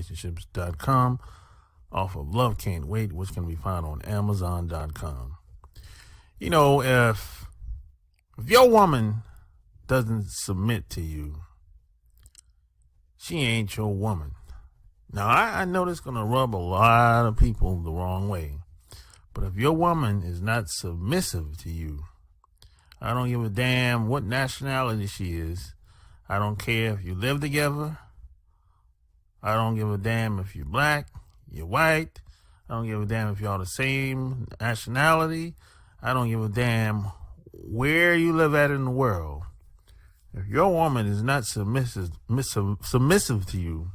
relationships.com off of Love Can't Wait, which can be found on amazon.com. You know, if your woman doesn't submit to you, she ain't your woman. Now, I know this is going to rub a lot of people the wrong way, but if your woman is not submissive to you, I don't give a damn what nationality she is. I don't care if you live together. I don't give a damn if you're black, you're white. I don't give a damn if y'all the same nationality. I don't give a damn where you live at in the world. If your woman is not submissive to you,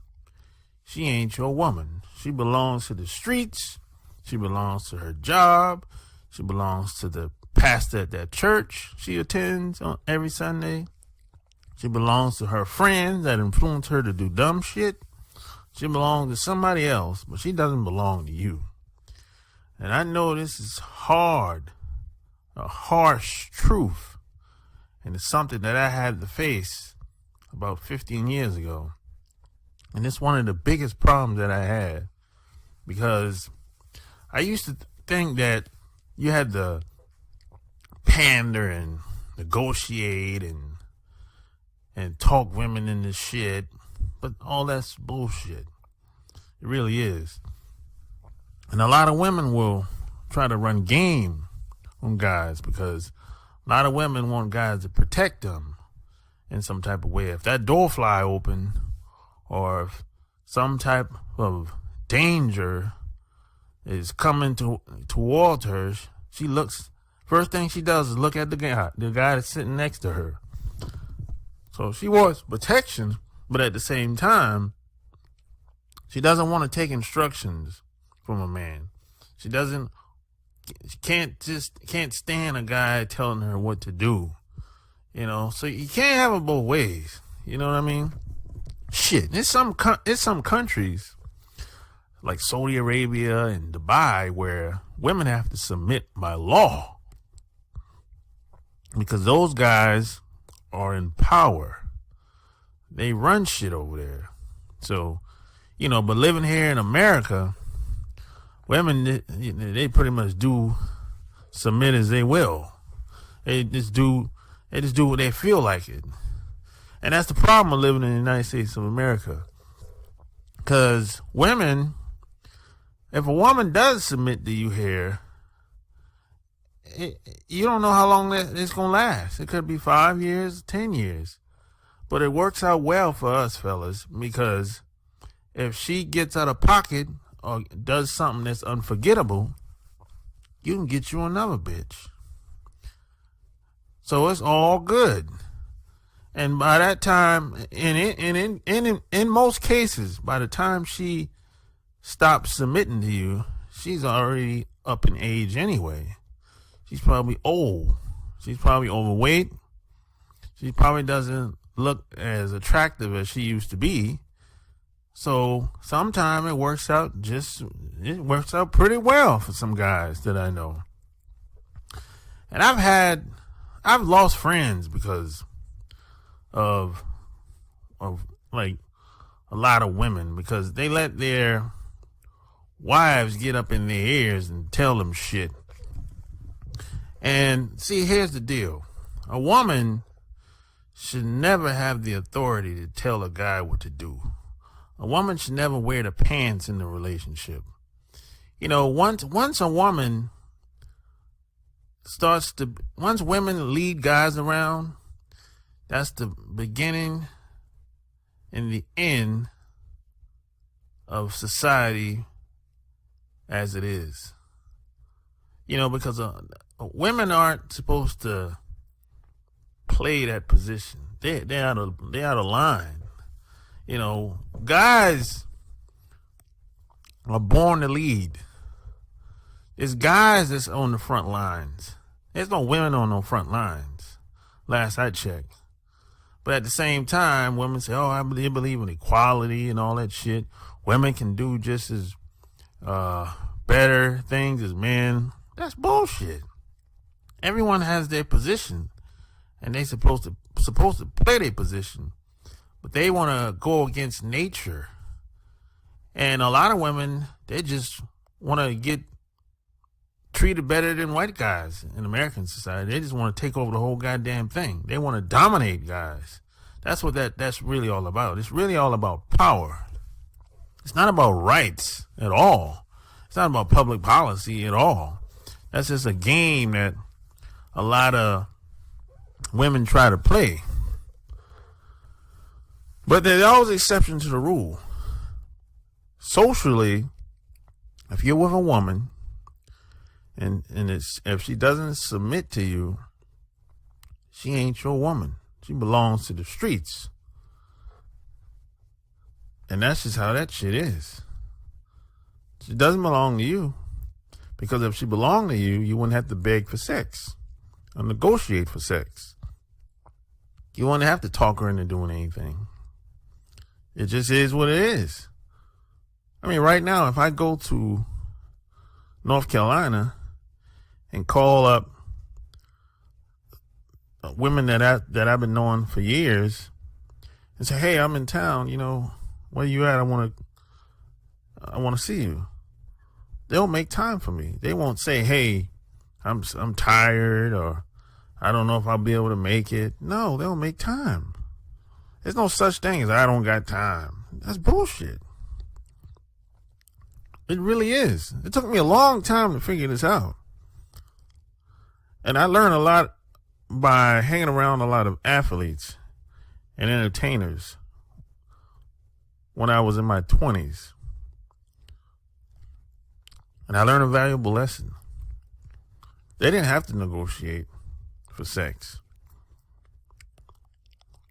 she ain't your woman. She belongs to the streets. She belongs to her job. She belongs to the pastor at that church she attends on every Sunday. She belongs to her friends that influence her to do dumb shit. She belongs to somebody else, but she doesn't belong to you. And I know this is hard, a harsh truth. And it's something that I had to face about 15 years ago. And it's one of the biggest problems that I had, because I used to think that you had to pander and negotiate and talk women into shit, but all that's bullshit. It really is. And a lot of women will try to run game on guys because a lot of women want guys to protect them in some type of way. If that door fly open, or if some type of danger is coming towards her, she looks, first thing she does is look at the guy that's sitting next to her. So she wants protection, but at the same time, she doesn't want to take instructions from a man. She can't stand a guy telling her what to do. You know, so you can't have it both ways. You know what I mean? Shit, there's some countries like Saudi Arabia and Dubai where women have to submit by law because those guys are in power. They run shit over there. So, you know, but living here in America, women, they pretty much do submit as they will. They just do what they feel like it. And that's the problem of living in the United States of America. Because women, if a woman does submit to you here, you don't know how long it's going to last. It could be 5 years, 10 years. But it works out well for us fellas, because if she gets out of pocket or does something that's unforgettable, you can get you another bitch. So it's all good. And by that time, in most cases, by the time she stops submitting to you, she's already up in age anyway. She's probably old. She's probably overweight. She probably doesn't look as attractive as she used to be. So sometimes it works out pretty well for some guys that I know. And I've lost friends because of like a lot of women, because they let their wives get up in their ears and tell them shit. And see, here's the deal. A woman should never have the authority to tell a guy what to do. A woman should never wear the pants in the relationship. You know, once a woman once women lead guys around, that's the beginning and the end of society as it is. You know, because women aren't supposed to play that position. They're out of line. You know, guys are born to lead. It's guys that's on the front lines. There's no women on no front lines, last I checked. But at the same time, women say, oh, I believe in equality and all that shit. Women can do just as better things as men. That's bullshit. Everyone has their position, and they supposed to play their position. But they want to go against nature And a lot of women, they just want to get treated better than white guys in American society. They just want to take over the whole goddamn thing. They want to dominate guys. That's what that's really all about. It's really all about power. It's not about rights at all. It's not about public policy at all. That's just a game that a lot of women try to play. But there's always exceptions to the rule. Socially, if you're with a woman and if she doesn't submit to you, she ain't your woman. She belongs to the streets. And that's just how that shit is. She doesn't belong to you. Because if she belonged to you, you wouldn't have to beg for sex or negotiate for sex. You wouldn't have to talk her into doing anything. It just is what it is. I mean, right now, if I go to North Carolina and call up women that I've been knowing for years and say, "Hey, I'm in town, where you at? I want to see you." They'll make time for me. They won't say, "Hey, I'm tired," or "I don't know if I'll be able to make it." No, they'll make time. There's no such thing as "I don't got time." That's bullshit. It really is. It took me a long time to figure this out. And I learned a lot by hanging around a lot of athletes and entertainers when I was in my 20s. And I learned a valuable lesson. They didn't have to negotiate for sex.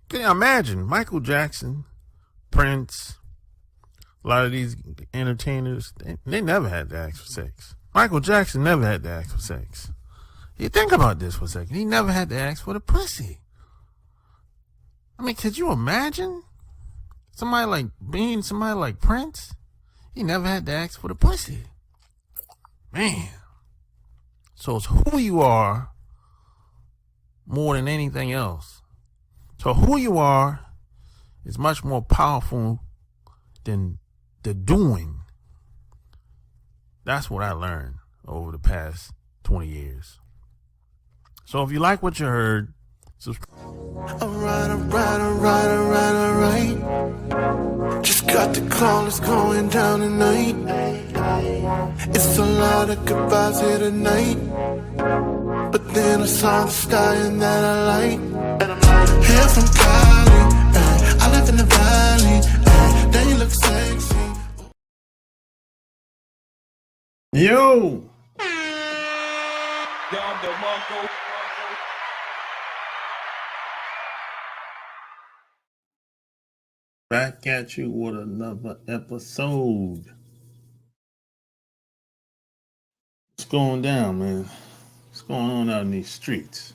Can you imagine Michael Jackson, Prince, a lot of these entertainers, they never had to ask for sex. Michael Jackson never had to ask for sex. You think about this for a second. He never had to ask for the pussy. I mean, could you imagine somebody like Prince? He never had to ask for the pussy. Man. So it's who you are more than anything else. So who you are is much more powerful than the doing. That's what I learned over the past 20 years. So if you like what you heard, subscribe. Alright. Just got the call, it's going down tonight. It's a lot of goodbyes here tonight. But then I saw the sky and that I like. Here from Cali, I live in the valley. Then you look sexy. Yo! Back at you with another episode. What's going down, man? What's going on out in these streets?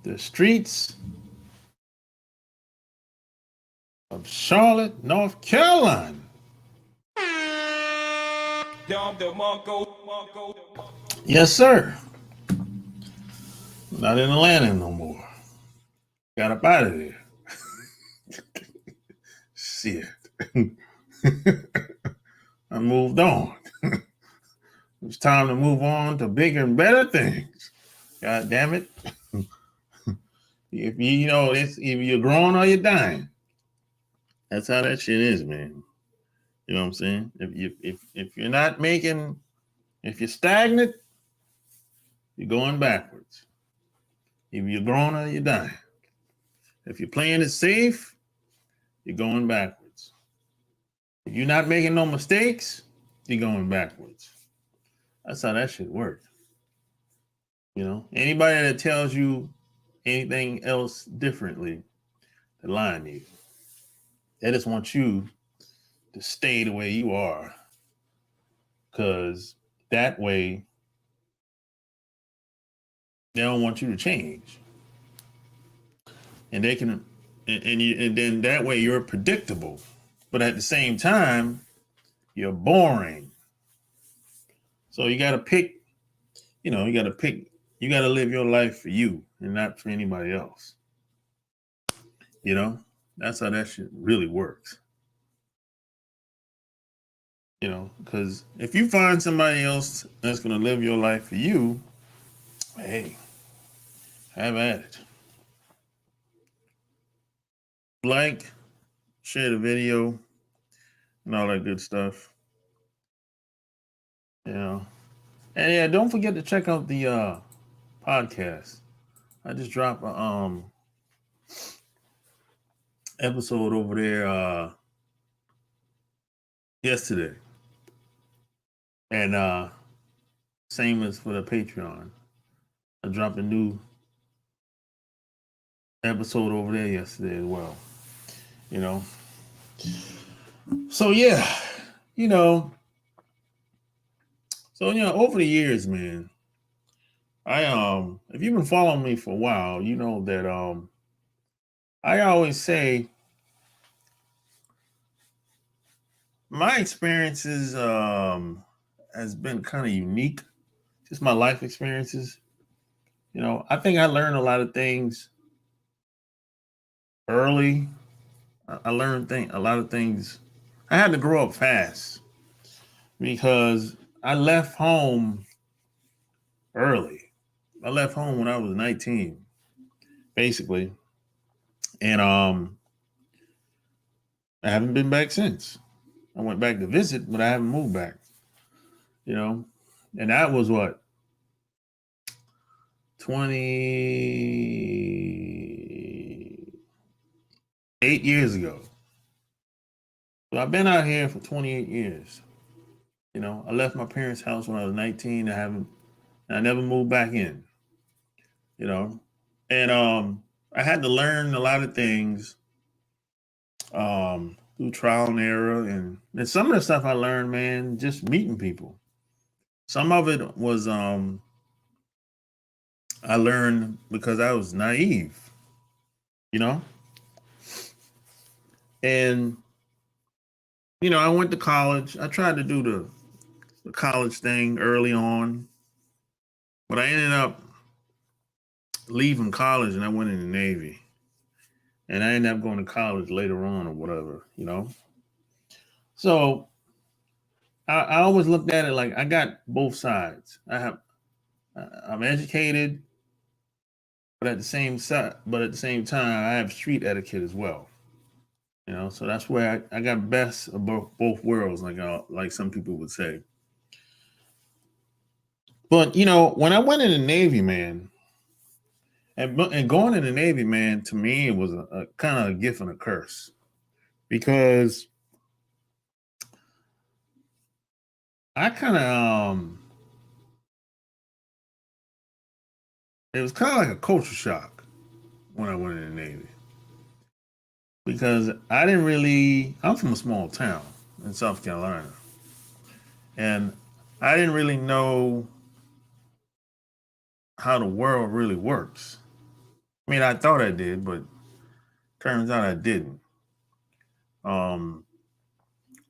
The streets of Charlotte, North Carolina. Yes, sir. Not in Atlanta no more. Got up out of there. Shit. I moved on. It's time to move on to bigger and better things. God damn it. If it's either you're growing or you're dying. That's how that shit is, man. You know what I'm saying? If you're not making, if you're stagnant, you're going backwards. If you're growing or you're dying. If you're playing it safe, you're going backwards. If you're not making no mistakes, you're going backwards. That's how that shit works. Anybody that tells you anything else differently, they're lying to you. They just want you to stay the way you are, because that way they don't want you to change, and they can, and then that way you're predictable, but at the same time you're boring. So you got to pick. You got to live your life for you and not for anybody else. That's how that shit really works. You know, because if you find somebody else that's going to live your life for you, hey, have at it. Like, share the video, and all that good stuff. You know, and yeah, don't forget to check out the podcast. I just dropped a episode over there yesterday, and same as for the Patreon. I dropped a new episode over there yesterday as well. You know, so yeah, you know, over the years, man, I if you've been following me for a while, you know that I always say my experiences has been kind of unique, just my life experiences. You know, I think I learned a lot of things early. I learned a lot of things. I had to grow up fast because I left home early. I left home when I was 19, basically, and I haven't been back since. I went back to visit, but I haven't moved back. You know, and that was what 28 years ago. So I've been out here for 28 years. You know, I left my parents' house when I was 19. I never moved back in. You know, and I had to learn a lot of things through trial and error, and some of the stuff I learned, man, just meeting people. Some of it was I learned because I was naive, you know, and I went to college. I tried to do the college thing early on, but I ended up leaving college and I went in the Navy. And I ended up going to college later on or whatever, you know. So I always looked at it like I got both sides. I'm educated, but at the same time, I have street etiquette as well. You know, so that's where I got best of both worlds, like some people would say. But when I went in the Navy, man, and going in the Navy, man, to me it was a kind of a gift and a curse because I kind of it was kind of like a culture shock when I went in the Navy because I'm from a small town in South Carolina, and I didn't really know how the world really works. I mean, I thought I did, but turns out I didn't. Um,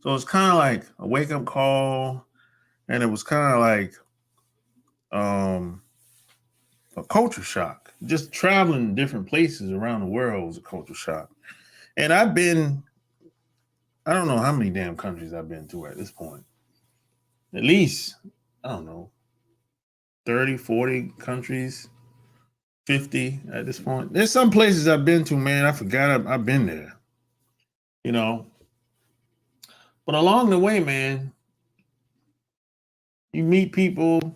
so it's kind of like a wake up call, and it was kind of like um, a culture shock. Just traveling different places around the world was a culture shock. And I don't know how many damn countries I've been to at this point. At least, I don't know, 30, 40 countries, 50 at this point. There's some places I've been to, man. I forgot I've been there, you know. But along the way, man, you meet people.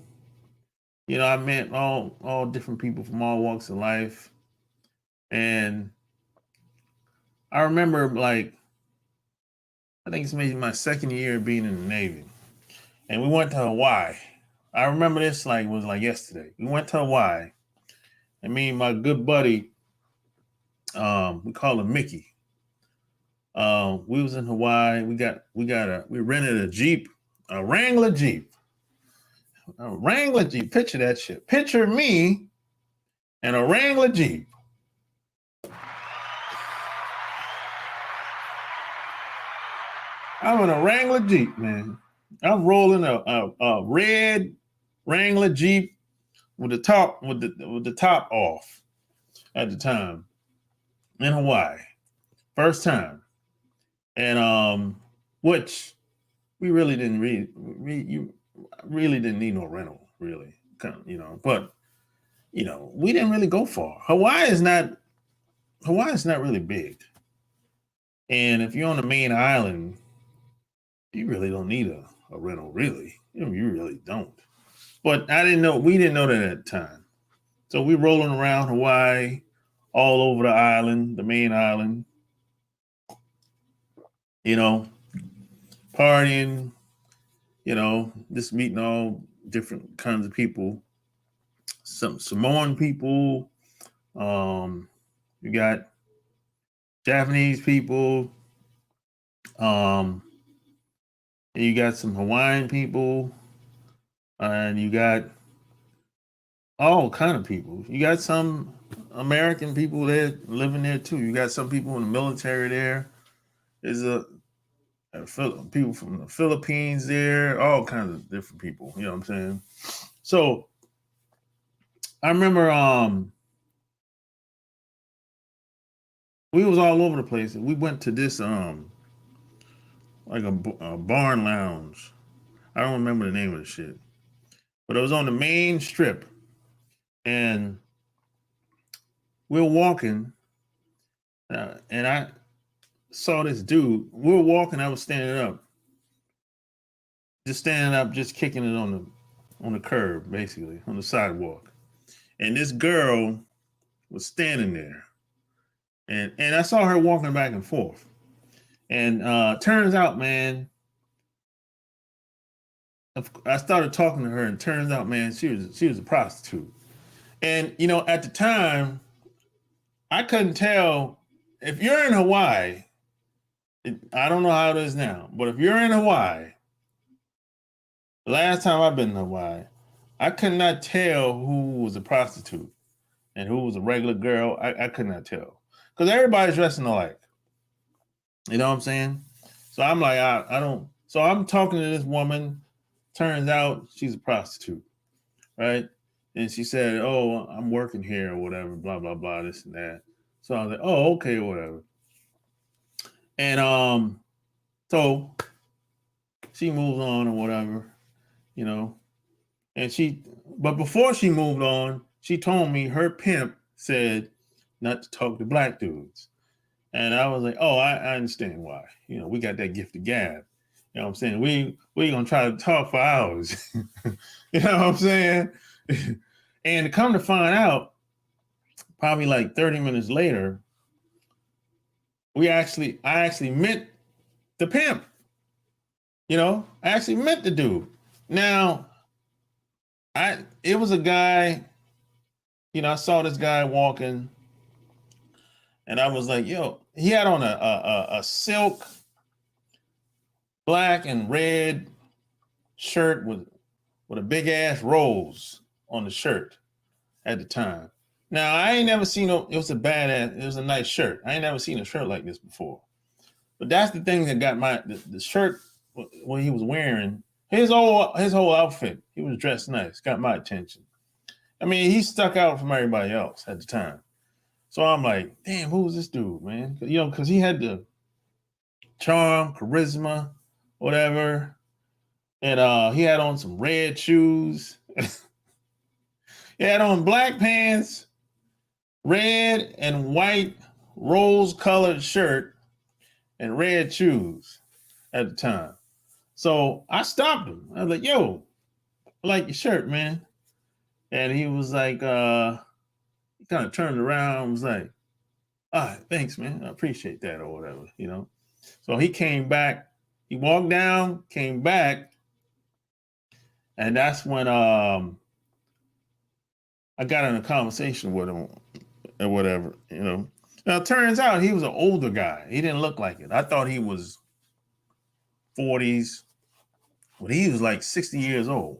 I met all different people from all walks of life. And I remember, like, I think it's maybe my second year being in the Navy. And we went to Hawaii. I remember this like it was like yesterday. We went to Hawaii. And me and my good buddy, we call him Mickey. We was in Hawaii. We rented a Jeep, a Wrangler Jeep. A Wrangler Jeep. Picture that shit. Picture me and a Wrangler Jeep. I'm in a Wrangler Jeep, man. I'm rolling a red Wrangler Jeep with the top off at the time in Hawaii. First time. And which we really didn't you really didn't need no rental, really, but we didn't really go far. Hawaii is not really big. And if you're on the main island, you really don't need a rental, really. You really don't. But we didn't know that at the time. So we rolling around Hawaii, all over the island, the main island, you know, partying, just meeting all different kinds of people. Some Samoan people, you got Japanese people, and you got some Hawaiian people, and you got all kind of people. You got some American people there living there too. You got some people in the military there. There's people from the Philippines there, all kinds of different people. You know what I'm saying? So I remember we was all over the place. We went to this like a barn lounge. I don't remember the name of the shit, but it was on the main strip, and we were walking, and I saw this dude. We were walking. I was standing up, just kicking it on the curb, basically on the sidewalk, and this girl was standing there, and I saw her walking back and forth, and turns out, man, I started talking to her, and turns out, man, she was a prostitute. And at the time, I couldn't tell if you're in Hawaii. I don't know how it is now, but if you're in Hawaii, the last time I've been in Hawaii, I could not tell who was a prostitute and who was a regular girl. I could not tell because everybody's dressing alike. You know what I'm saying? So I'm like, I don't. So I'm talking to this woman. Turns out she's a prostitute, right? And she said, "Oh, I'm working here or whatever, blah blah blah, this and that." So I was like, "Oh, okay, whatever." And so she moves on or whatever, And but before she moved on, she told me her pimp said not to talk to black dudes. And I was like, oh, I understand why. We got that gift of gab. You know what I'm saying? We gonna try to talk for hours. You know what I'm saying? And to come to find out, probably like 30 minutes later, I actually met the pimp. I actually met the dude. Now, it was a guy, I saw this guy walking, and I was like, yo, he had on a silk black and red shirt with a big ass rose on the shirt at the time. Now, I ain't never seen it was a nice shirt. I ain't never seen a shirt like this before. But that's the thing that got the shirt what he was wearing, his whole outfit, he was dressed nice, got my attention. I mean, he stuck out from everybody else at the time. So I'm like, damn, who's this dude, man? Because he had the charm, charisma, whatever. And he had on some red shoes. He had on black pants, red and white rose-colored shirt, and red shoes at the time. So I stopped him. I was like, yo, I like your shirt, man. And he was like, he kind of turned around and was like, all right, thanks, man. I appreciate that or whatever, So he came back. He walked down, came back. And that's when I got in a conversation with him or whatever, Now, it turns out he was an older guy. He didn't look like it. I thought he was 40s, but he was like 60 years old,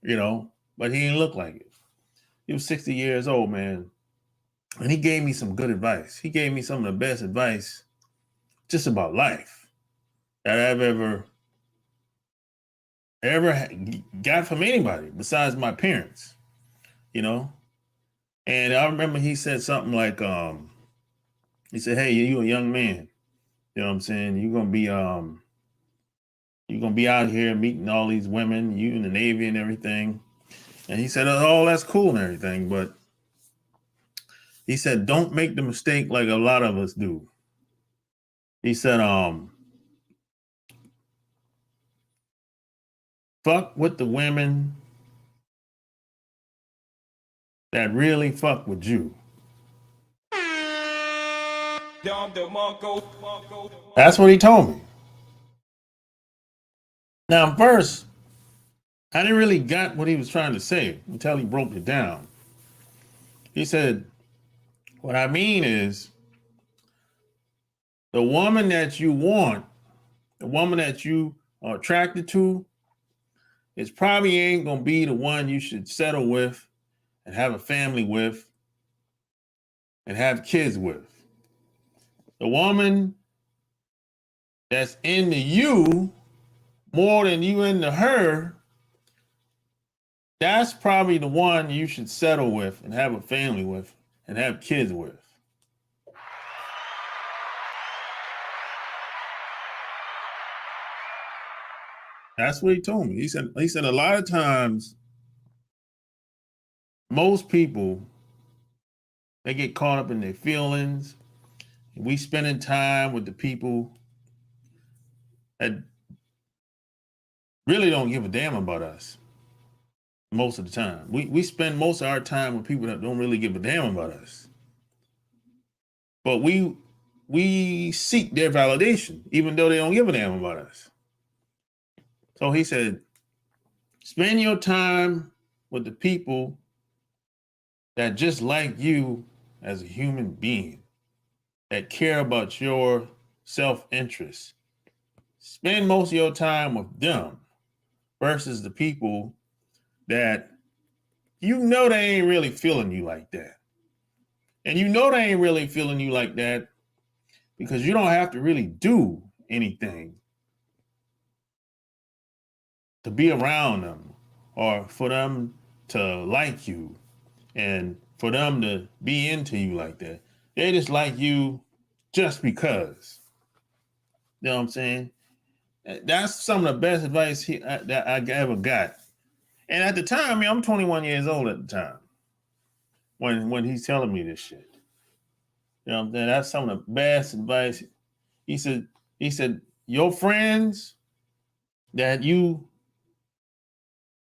but he didn't look like it. He was 60 years old, man. And he gave me some good advice. He gave me some of the best advice just about life that I've ever got from anybody besides my parents, And I remember he said something like, he said, hey, you a young man. You know what I'm saying? You're going to be, You're going to be out here meeting all these women, you in the Navy and everything. And he said, oh, that's cool and everything. But he said, don't make the mistake like a lot of us do. He said, fuck with the women that really fuck with you. That's what he told me. Now, first, I didn't really get what he was trying to say until he broke it down. He said, what I mean is, the woman that you want, the woman that you are attracted to, it probably ain't going to be the one you should settle with and have a family with and have kids with. The woman that's into you more than you into her, that's probably the one you should settle with and have a family with and have kids with. That's what he told me. He said a lot of times, most people, they get caught up in their feelings. We spending time with the people that really don't give a damn about us most of the time. We spend most of our time with people that don't really give a damn about us. But we seek their validation, even though they don't give a damn about us. So he said, spend your time with the people that just like you as a human being, that care about your self-interest. Spend most of your time with them versus the people that you know they ain't really feeling you like that. And you know they ain't really feeling you like that because you don't have to really do anything to be around them or for them to like you and for them to be into you like that. They just like you just because. You know what I'm saying? That's some of the best advice that I ever got. And at the time, I'm 21 years old at the time when he's telling me this shit. You know what I'm saying? That's some of the best advice. He said, your friends that you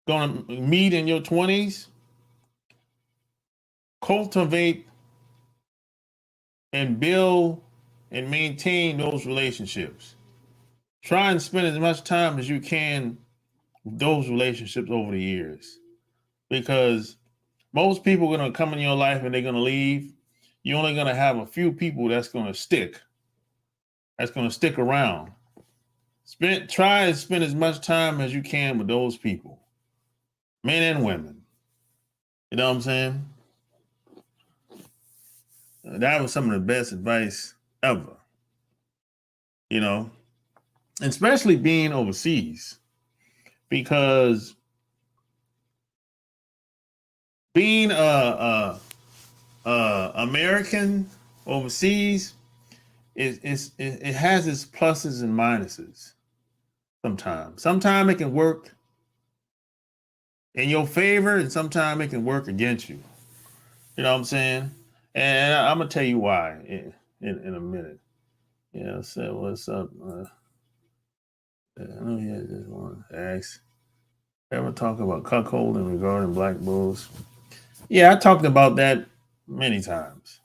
gonna meet in your 20s, cultivate and build and maintain those relationships. Try and spend as much time as you can with those relationships over the years. Because most people are gonna come in your life and they're gonna leave. You're only gonna have a few people that's gonna stick around. Try and spend as much time as you can with those people, men and women. You know what I'm saying? That was some of the best advice ever. You know, especially being overseas, because being a American overseas it has its pluses and minuses. Sometimes it can work in your favor, and sometimes it can work against you. You know what I'm saying? And I'm gonna tell you why in a minute. Yeah. So what's up? I know he had this one. Ask. Ever talk about cuckolding regarding black bulls? Yeah, I talked about that many times.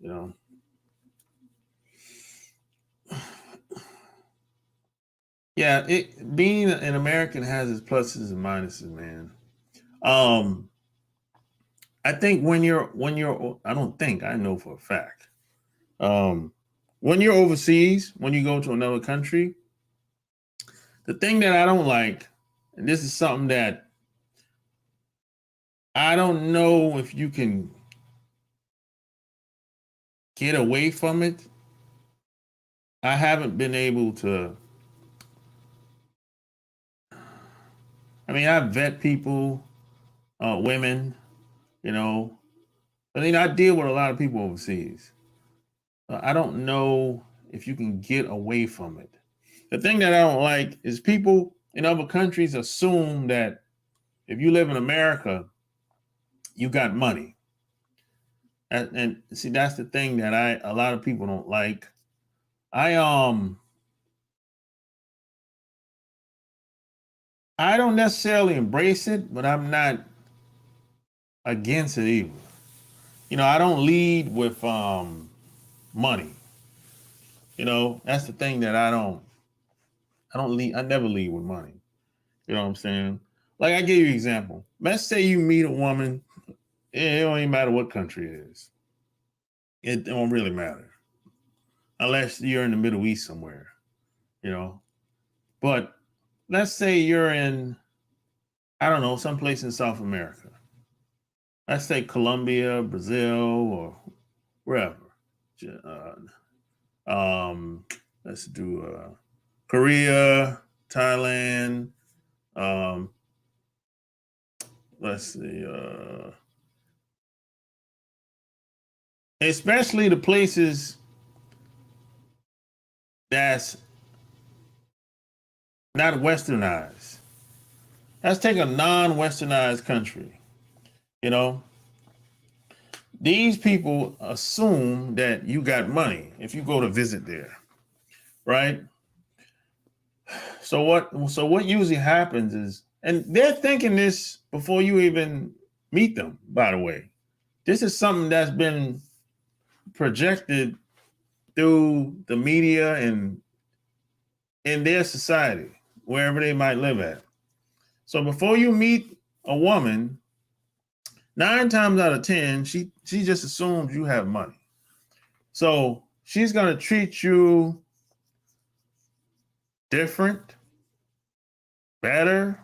You know. Yeah, being an American has its pluses and minuses, man. Um, I think I don't think I know for a fact. Um, when you're overseas, when you go to another country, the thing that I don't like, and this is something that I don't know if you can get away from it. I haven't been able to. I mean, I vet people, women, you know. I mean, I deal with a lot of people overseas. I don't know if you can get away from it. The thing that I don't like is people in other countries assume that if you live in America, you got money. And see, that's the thing that a lot of people don't like. I I don't necessarily embrace it, but I'm not against it either. I don't lead with money. That's the thing that I don't lead. I never lead with money. You know what I'm saying? Like, I give you an example. Let's say you meet a woman. It don't even matter what country it is. It don't really matter unless you're in the Middle East somewhere. You know, but let's say you're in, I don't know, someplace in South America. Let's say Colombia, Brazil, or wherever. Um, let's do Korea, Thailand. Um, let's see. Especially the places that's not westernized. Let's take a non-westernized country. You know, these people assume that you got money if you go to visit there, right? So what usually happens is, and they're thinking this before you even meet them, by the way. This is something that's been projected through the media and in their society, wherever they might live at. So before you meet a woman, 9 times out of 10, she just assumes you have money. So she's gonna treat you different, better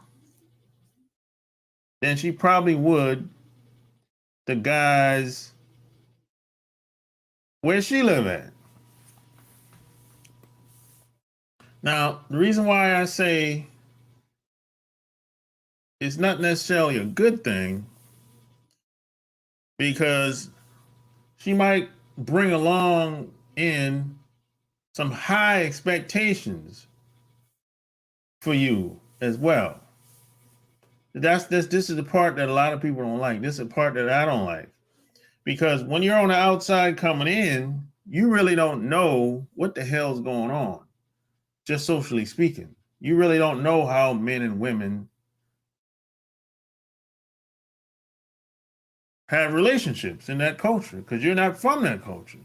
than she probably would the guys where she live at. Now, the reason why I say it's not necessarily a good thing, because she might bring along in some high expectations for you as well. This is the part that a lot of people don't like. This is the part that I don't like. Because when you're on the outside coming in, you really don't know what the hell's going on, just socially speaking. You really don't know how men and women have relationships in that culture, because you're not from that culture.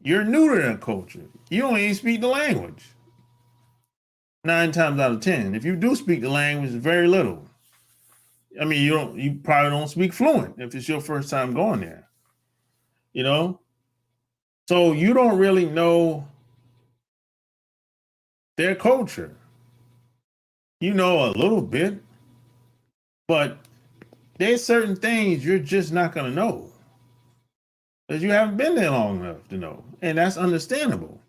You're new to that culture. You don't even speak the language. 9 times out of 10. If you do speak the language, it's very little. I mean, you probably don't speak fluent if it's your first time going there. You know? So you don't really know their culture. You know a little bit, but there's certain things you're just not going to know because you haven't been there long enough to know. And that's understandable.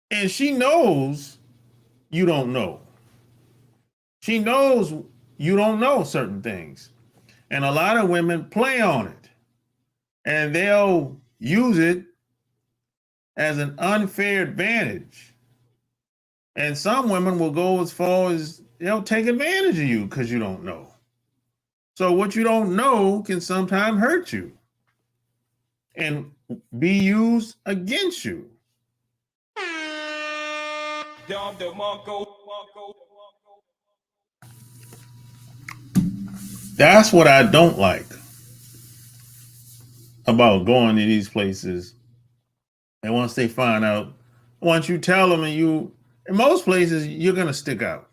And she knows you don't know. She knows you don't know certain things. And a lot of women play on it. And they'll use it as an unfair advantage. And some women will go as far as they'll take advantage of you because you don't know. So what you don't know can sometimes hurt you and be used against you. That's what I don't like about going to these places. And once they find out, once you tell them, in most places, you're going to stick out.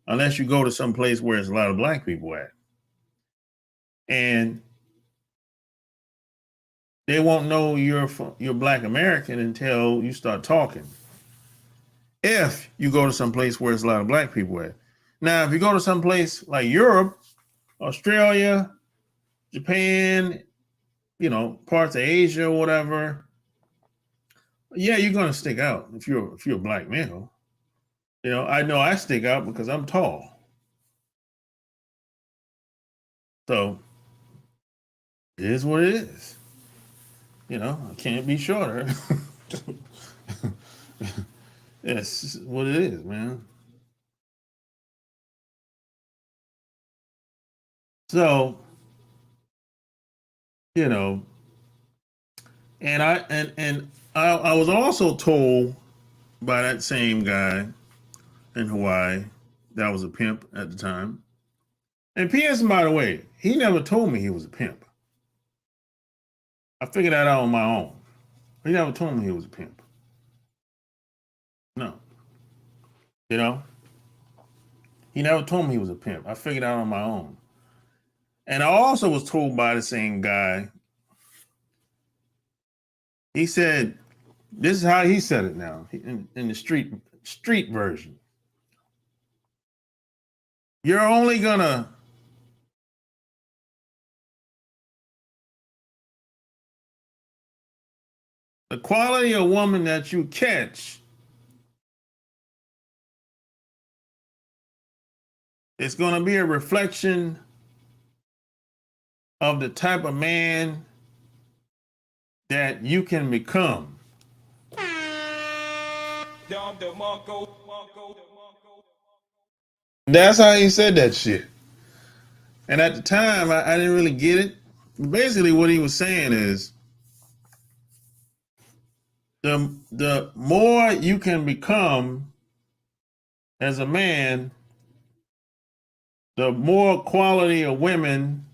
Unless you go to some place where there's a lot of black people at. And they won't know you're black American until you start talking. If you go to some place where there's a lot of black people at. Now, if you go to some place like Europe, Australia, Japan, parts of Asia or whatever, yeah, you're gonna stick out if you're a black male. I know I stick out because I'm tall. So it is what it is. I can't be shorter. That's what it is, man. So, you know, and I was also told by that same guy in Hawaii that was a pimp at the time. And P.S. by the way, he never told me he was a pimp. I figured that out on my own. He never told me he was a pimp. No, you know, he never told me he was a pimp. I figured out on my own. And I also was told by the same guy. He said, "This is how he said it now in the street version. You're only gonna the quality of woman that you catch is going to be a reflection of the type of man that you can become." That's how he said that shit. And at the time, I didn't really get it. Basically, what he was saying is the more you can become as a man, the more quality of women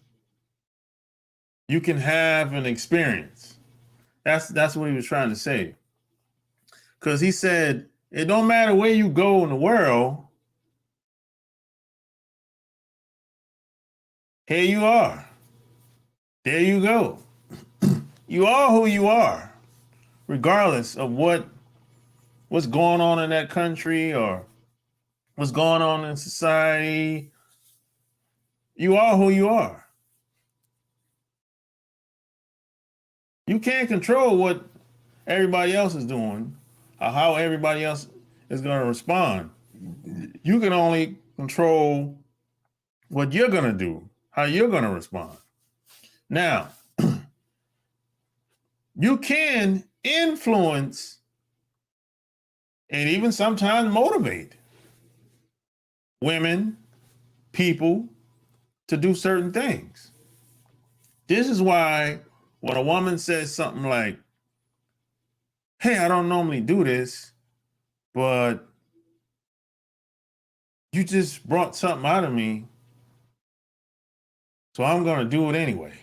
you can have and experience. That's what he was trying to say. Because he said it don't matter where you go in the world, here you are. There you go. You are who you are, regardless of what's going on in that country or what's going on in society. You are who you are. You can't control what everybody else is doing or how everybody else is going to respond. You can only control what you're going to do, how you're going to respond. Now, you can influence and even sometimes motivate women, people to do certain things. This is why when a woman says something like, "Hey, I don't normally do this, but you just brought something out of me, so I'm going to do it anyway."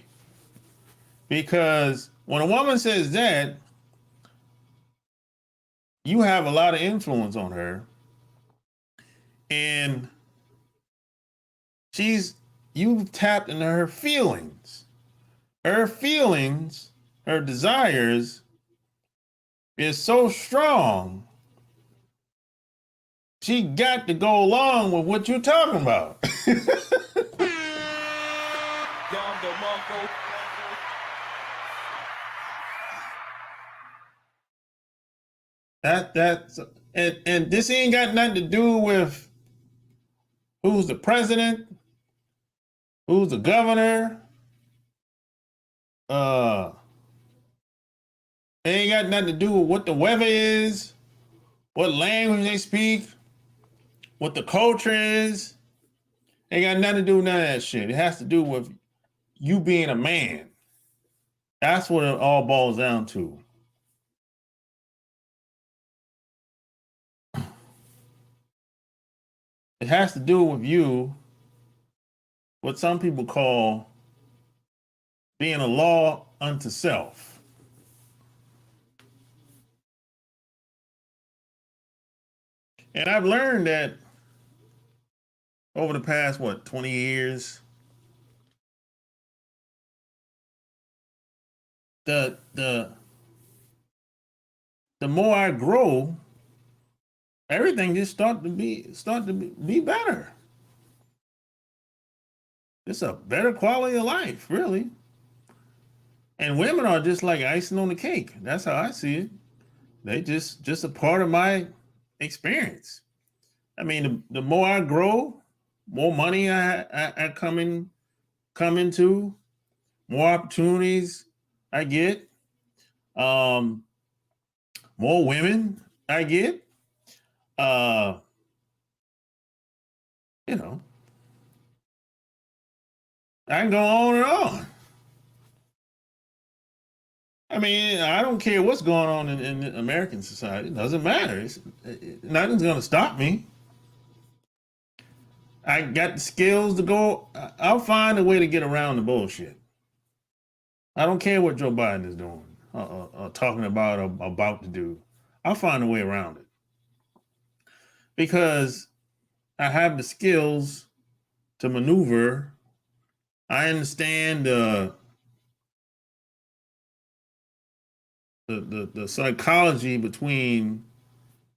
Because when a woman says that, you have a lot of influence on her, and you've tapped into her feelings. Her feelings, her desires is so strong, she got to go along with what you're talking about. That's and this ain't got nothing to do with who's the president, who's the governor. It ain't got nothing to do with what the weather is, what language they speak, what the culture is. It ain't got nothing to do with none of that shit. It has to do with you being a man. That's what it all boils down to. It has to do with you, what some people call being a law unto self. And I've learned that over the past, 20 years, the more I grow, everything just start to be better. It's a better quality of life, really. And women are just like icing on the cake. That's how I see it. They just a part of my experience. I mean, the more I grow, more money I come into, more opportunities I get, more women I get. Uh, you know, I can go on and on. I mean, I don't care what's going on in American society. It doesn't matter. Nothing's going to stop me. I got the skills to go. I'll find a way to get around the bullshit. I don't care what Joe Biden is doing, talking about, or about to do. I'll find a way around it because I have the skills to maneuver. I understand the psychology between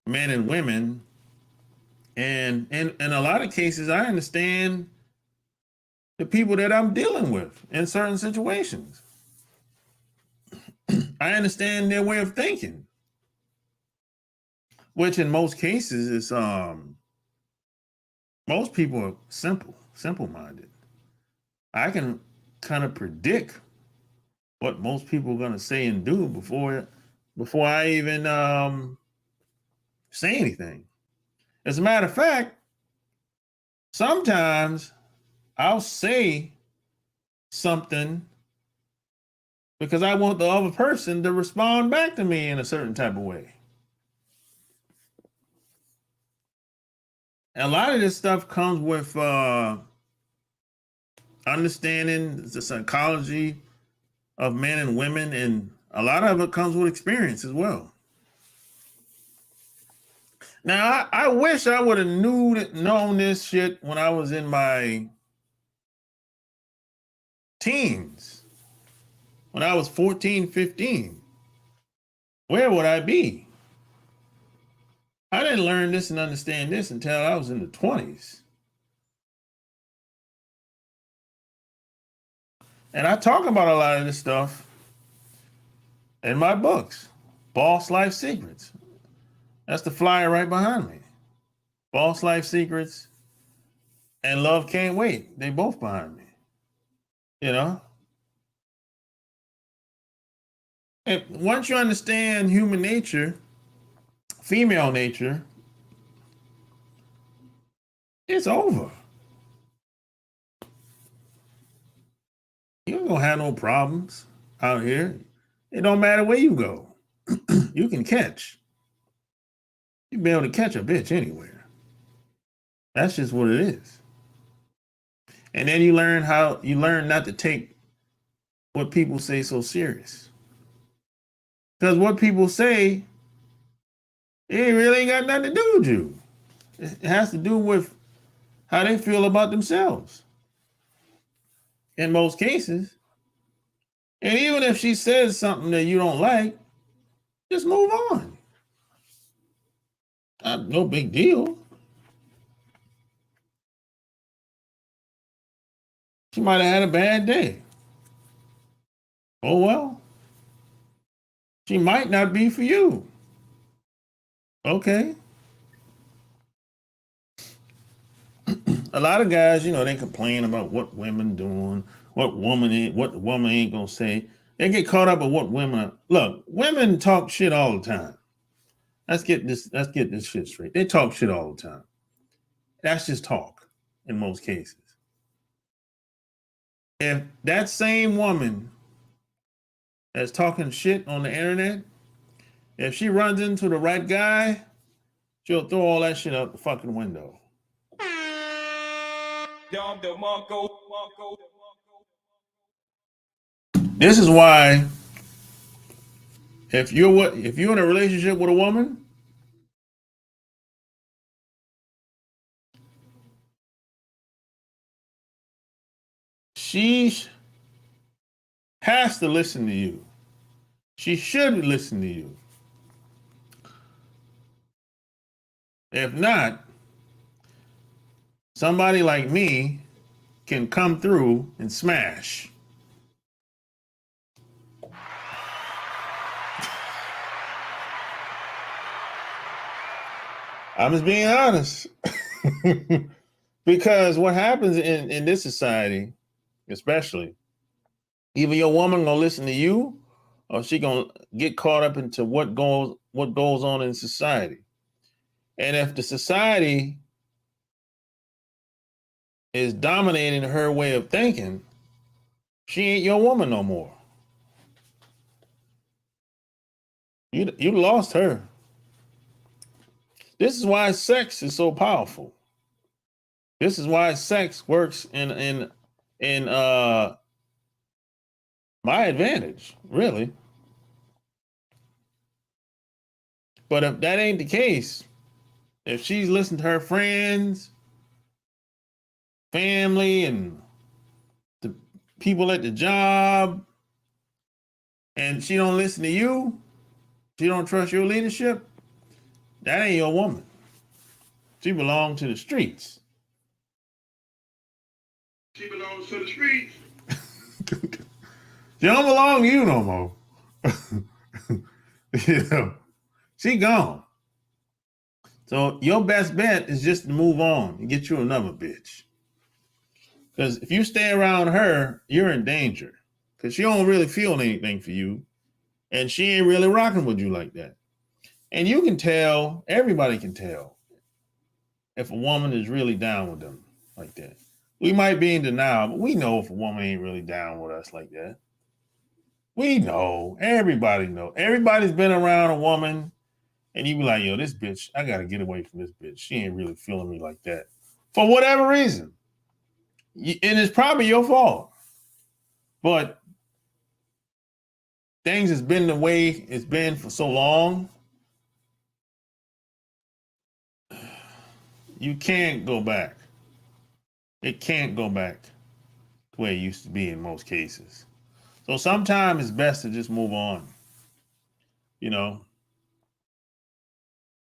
men and women, and in a lot of cases, I understand the people that I'm dealing with in certain situations. I understand their way of thinking, which in most cases is most people are simple minded. I can kind of predict what most people are going to say and do before I even say anything. As a matter of fact, sometimes I'll say something because I want the other person to respond back to me in a certain type of way. And a lot of this stuff comes with understanding the psychology of men and women, and a lot of it comes with experience as well. Now, I wish I would have known this shit when I was in my teens, when I was 14, 15. Where would I be? I didn't learn this and understand this until I was in the 20s. And I talk about a lot of this stuff in my books, Boss Life Secrets. That's the flyer right behind me. Boss Life Secrets and Love Can't Wait. They both behind me. You know? And once you understand human nature, female nature, it's over. You ain't gonna have no problems out here. It don't matter where you go. You can catch. You'll be able to catch a bitch anywhere. That's just what it is. And then you learn not to take what people say so serious. Because what people say, it really ain't got nothing to do with you. It has to do with how they feel about themselves. In most cases. And even if she says something that you don't like, just move on. No big deal. She might have had a bad day. Oh well. She might not be for you. Okay. A lot of guys, they complain about what women doing, what the woman ain't gonna say. They get caught up with what women are. Look, women talk shit all the time. Let's get this shit straight. They talk shit all the time. That's just talk in most cases. If that same woman that's talking shit on the internet, if she runs into the right guy, she'll throw all that shit out the fucking window. This is why if you're in a relationship with a woman, she has to listen to you. She should listen to you. If not, somebody like me can come through and smash. I'm just being honest. Because what happens in this society, especially, either your woman gonna listen to you or she gonna get caught up into what goes on in society. And if the society is dominating her way of thinking, she ain't your woman no more. You lost her. This is why sex is so powerful. This is why sex works in my advantage, really. But if that ain't the case, if she's listening to her friends, family, and the people at the job, and she don't listen to you, she don't trust your leadership, that ain't your woman. She belongs to the streets. She belongs to the streets. She don't belong to you no more. You know, she gone. So your best bet is just to move on and get you another bitch. Because if you stay around her, you're in danger. Because she don't really feel anything for you. And she ain't really rocking with you like that. And you can tell, everybody can tell, if a woman is really down with them like that. We might be in denial, but we know if a woman ain't really down with us like that. We know. Everybody know. Everybody's been around a woman, and you be like, yo, this bitch, I got to get away from this bitch. She ain't really feeling me like that. For whatever reason. And it's probably your fault. But things has been the way it's been for so long. You can't go back. It can't go back the way it used to be in most cases. So sometimes it's best to just move on. You know,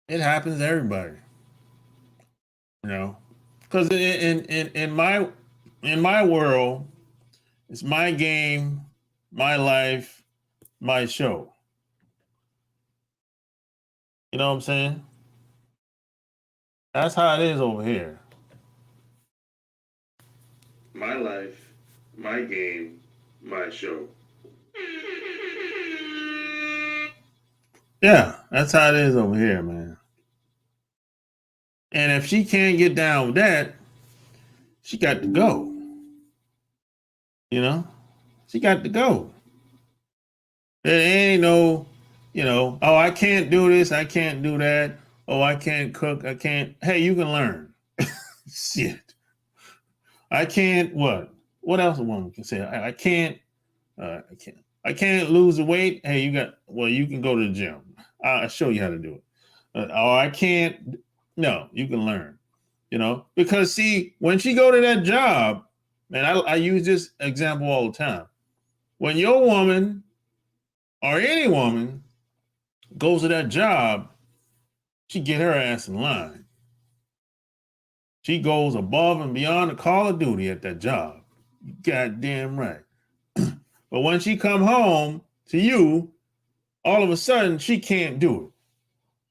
it happens to everybody. You know, because in my world, it's my game, my life, my show. You know what I'm saying? That's how it is over here. My life, my game, my show. Yeah, that's how it is over here, man. And if she can't get down with that, she got to go. You know? She got to go. There ain't no, oh, I can't do this, I can't do that. Oh, I can't cook, I can't. Hey, you can learn. Shit. I can't what? What else a woman can say? I can't, I can't lose the weight. Hey, you can go to the gym. I'll show you how to do it. Or I can't, no, you can learn. Because see, when she go to that job, and I use this example all the time. When your woman or any woman goes to that job, she get her ass in line. She goes above and beyond the call of duty at that job. Goddamn right. But when she come home to you, all of a sudden she can't do it.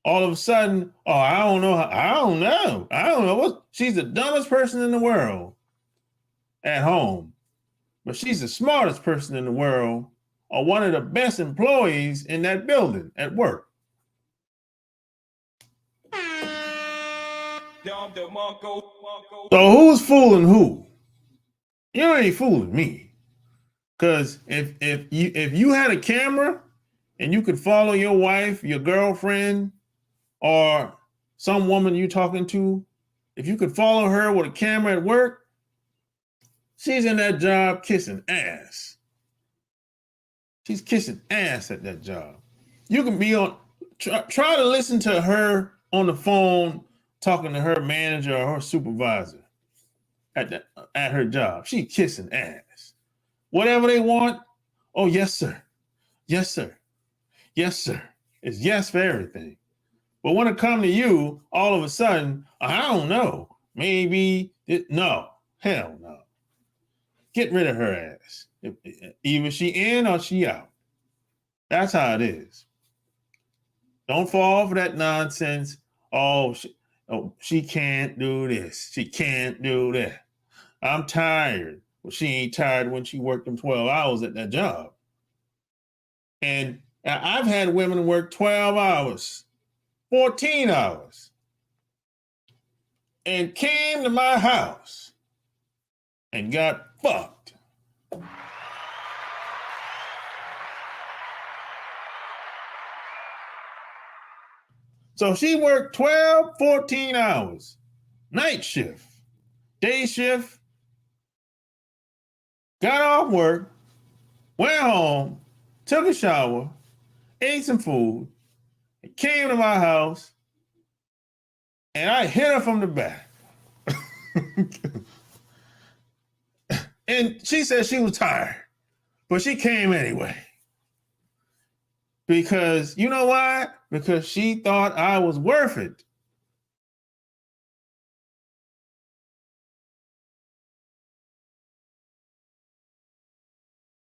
All of a sudden, oh, I don't know what. She's the dumbest person in the world at home, but she's the smartest person in the world, or one of the best employees in that building at work. So who's fooling who? You ain't fooling me. Because if you had a camera and you could follow your wife, your girlfriend, or some woman you talking to, if you could follow her with a camera at work, she's in that job kissing ass. She's kissing ass at that job. You can be try to listen to her on the phone talking to her manager or her supervisor at her job. She kissing ass. Whatever they want, oh, yes, sir. Yes, sir. Yes, sir. It's yes for everything. But when it comes to you, all of a sudden, I don't know. Maybe, no. Hell no. Get rid of her ass. Either she in or she out. That's how it is. Don't fall for that nonsense. Oh, she can't do this. She can't do that. I'm tired. Well, she ain't tired when she worked them 12 hours at that job. And I've had women work 12 hours, 14 hours. and came to my house and got fucked. So she worked 12, 14 hours, night shift, day shift, got off work, went home, took a shower, ate some food, came to my house, and I hit her from the back. And she said she was tired, but she came anyway. Because, you know why? Because she thought I was worth it.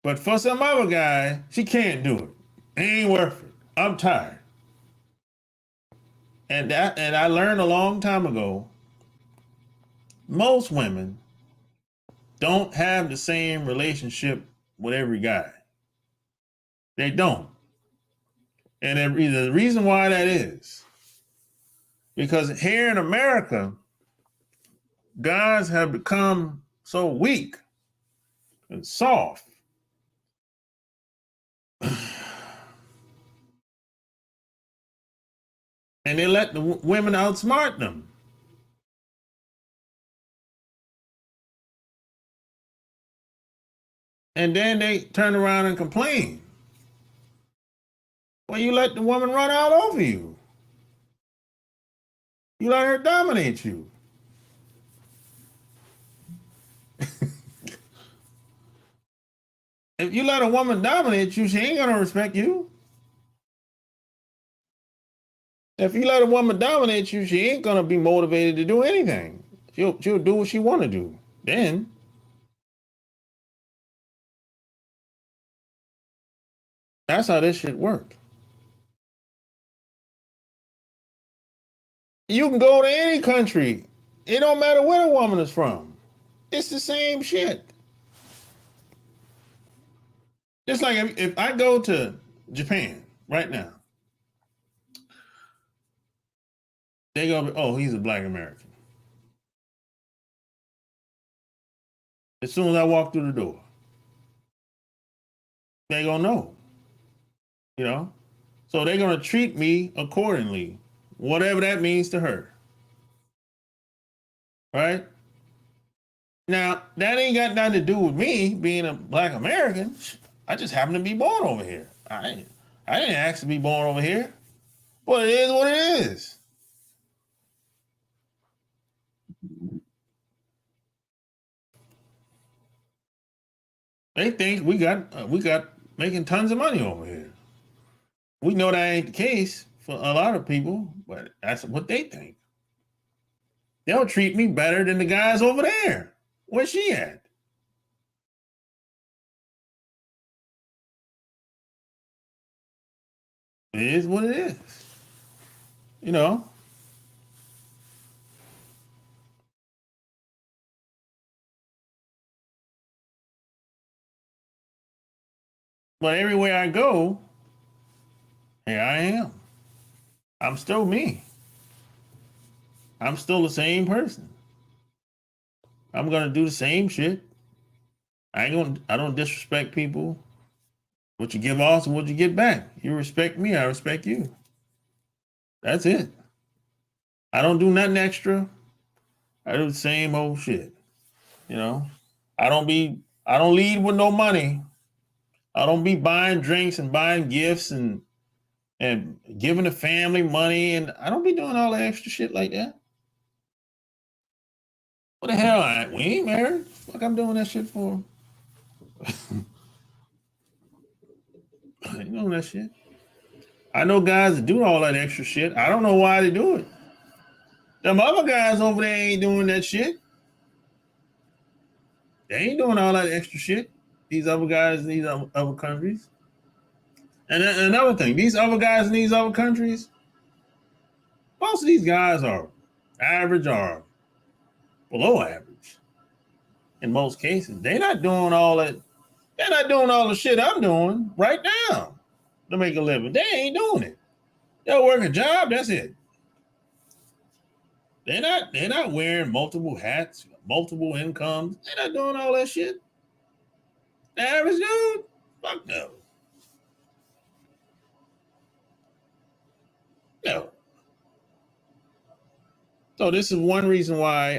But for some other guy, she can't do it. It ain't worth it. I'm tired. And I learned a long time ago, most women don't have the same relationship with every guy. They don't. And the reason why that is, because here in America, guys have become so weak and soft. And they let the women outsmart them. And then they turn around and complain. Well, you let the woman run all over you. You let her dominate you. If you let a woman dominate you, she ain't gonna respect you. If you let a woman dominate you, she ain't gonna be motivated to do anything. She'll do what she want to do. Then that's how this shit works. You can go to any country. It don't matter where the woman is from. It's the same shit. Just like if I go to Japan right now, they go, oh, he's a black American. As soon as I walk through the door, they gonna know, you know? So they're gonna treat me accordingly, whatever that means to her. Right? Now, that ain't got nothing to do with me being a black American. I just happen to be born over here. I didn't ask to be born over here. But it is what it is. They think we got making tons of money over here. We know that ain't the case for a lot of people, but that's what they think. They'll treat me better than the guys over there. Where's she at? It is what it is. You know. But everywhere I go, here I am. I'm still me. I'm still the same person. I'm gonna do the same shit. I don't disrespect people. What you give off and what you get back. You respect me, I respect you. That's it. I don't do nothing extra. I do the same old shit. You know? I don't lead with no money. I don't be buying drinks and buying gifts and giving the family money, and I don't be doing all that extra shit like that. What the hell? We ain't married. Fuck, I'm doing that shit for. I ain't doing that shit. I know guys that do all that extra shit. I don't know why they do it. Them other guys over there ain't doing that shit. They ain't doing all that extra shit. These other guys in these other countries. And another thing, these other guys in these other countries, most of these guys are average or below average. In most cases, they're not doing all that. They're not doing all the shit I'm doing right now to make a living. They ain't doing it. They'll work a job. That's it. They're not wearing multiple hats, multiple incomes. They're not doing all that shit. The average dude, fuck no. No. So this is one reason why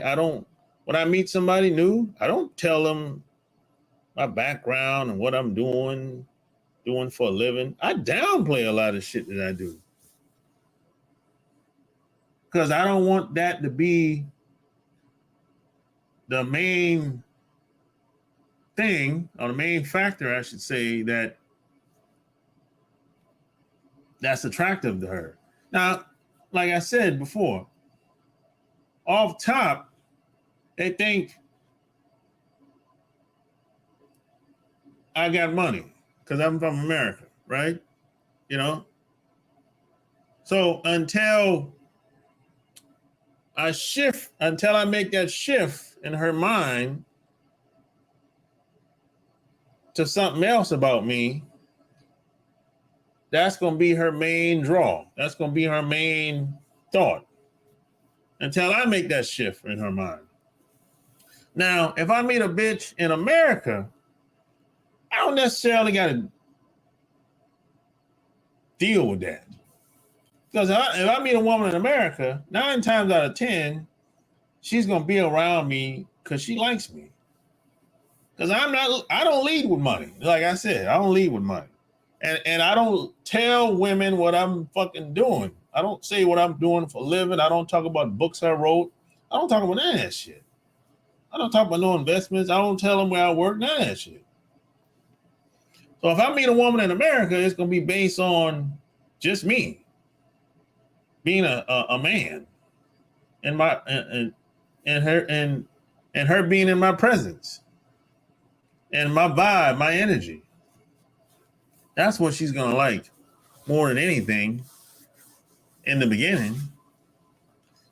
when I meet somebody new, I don't tell them my background and what I'm doing for a living. I downplay a lot of shit that I do. Because I don't want that to be the main thing, or the main factor, I should say, that's attractive to her. Now, like I said before, off top, they think I got money because I'm from America, right? You know? So until I make that shift in her mind to something else about me, that's going to be her main draw. That's going to be her main thought until I make that shift in her mind. Now, if I meet a bitch in America, I don't necessarily got to deal with that. Because if I meet a woman in America, 9 times out of 10, she's going to be around me because she likes me. Because I don't lead with money. Like I said, I don't lead with money. And I don't tell women what I'm fucking doing. I don't say what I'm doing for a living. I don't talk about books I wrote. I don't talk about none of that shit. I don't talk about no investments. I don't tell them where I work, none of that shit. So if I meet a woman in America, it's going to be based on just me being a man and her being in my presence and my vibe, my energy. That's what she's going to like more than anything in the beginning.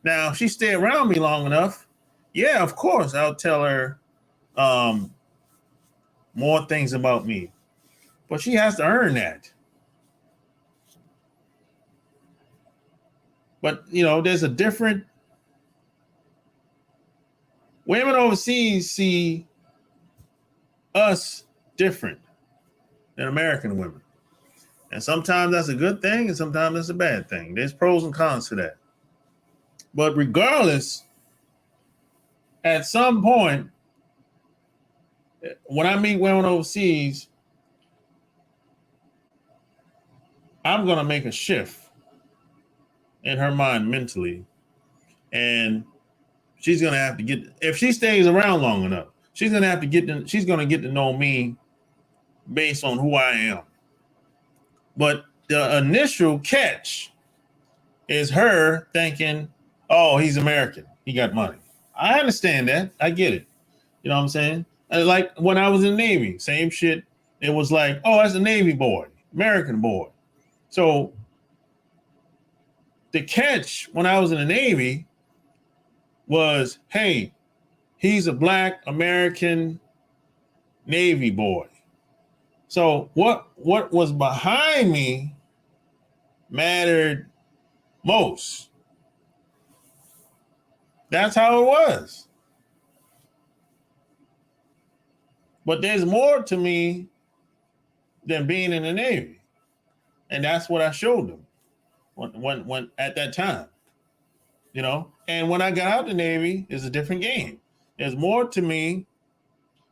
Now, if she stay around me long enough, yeah, of course, I'll tell her more things about me. But she has to earn that. But, there's a different... Women overseas see us different than American women. And sometimes that's a good thing, and sometimes that's a bad thing. There's pros and cons to that. But regardless, at some point, when I meet women overseas, I'm going to make a shift in her mind mentally. And she's going to have to if she stays around long enough, she's going to get to know me based on who I am. But the initial catch is her thinking, oh, he's American. He got money. I understand that. I get it. You know what I'm saying? Like when I was in the Navy, same shit. It was like, oh, that's a Navy boy, American boy. So the catch when I was in the Navy was, hey, he's a Black American Navy boy. So what was behind me mattered most. That's how it was. But there's more to me than being in the Navy. And that's what I showed them when at that time. And when I got out of the Navy, it's a different game. There's more to me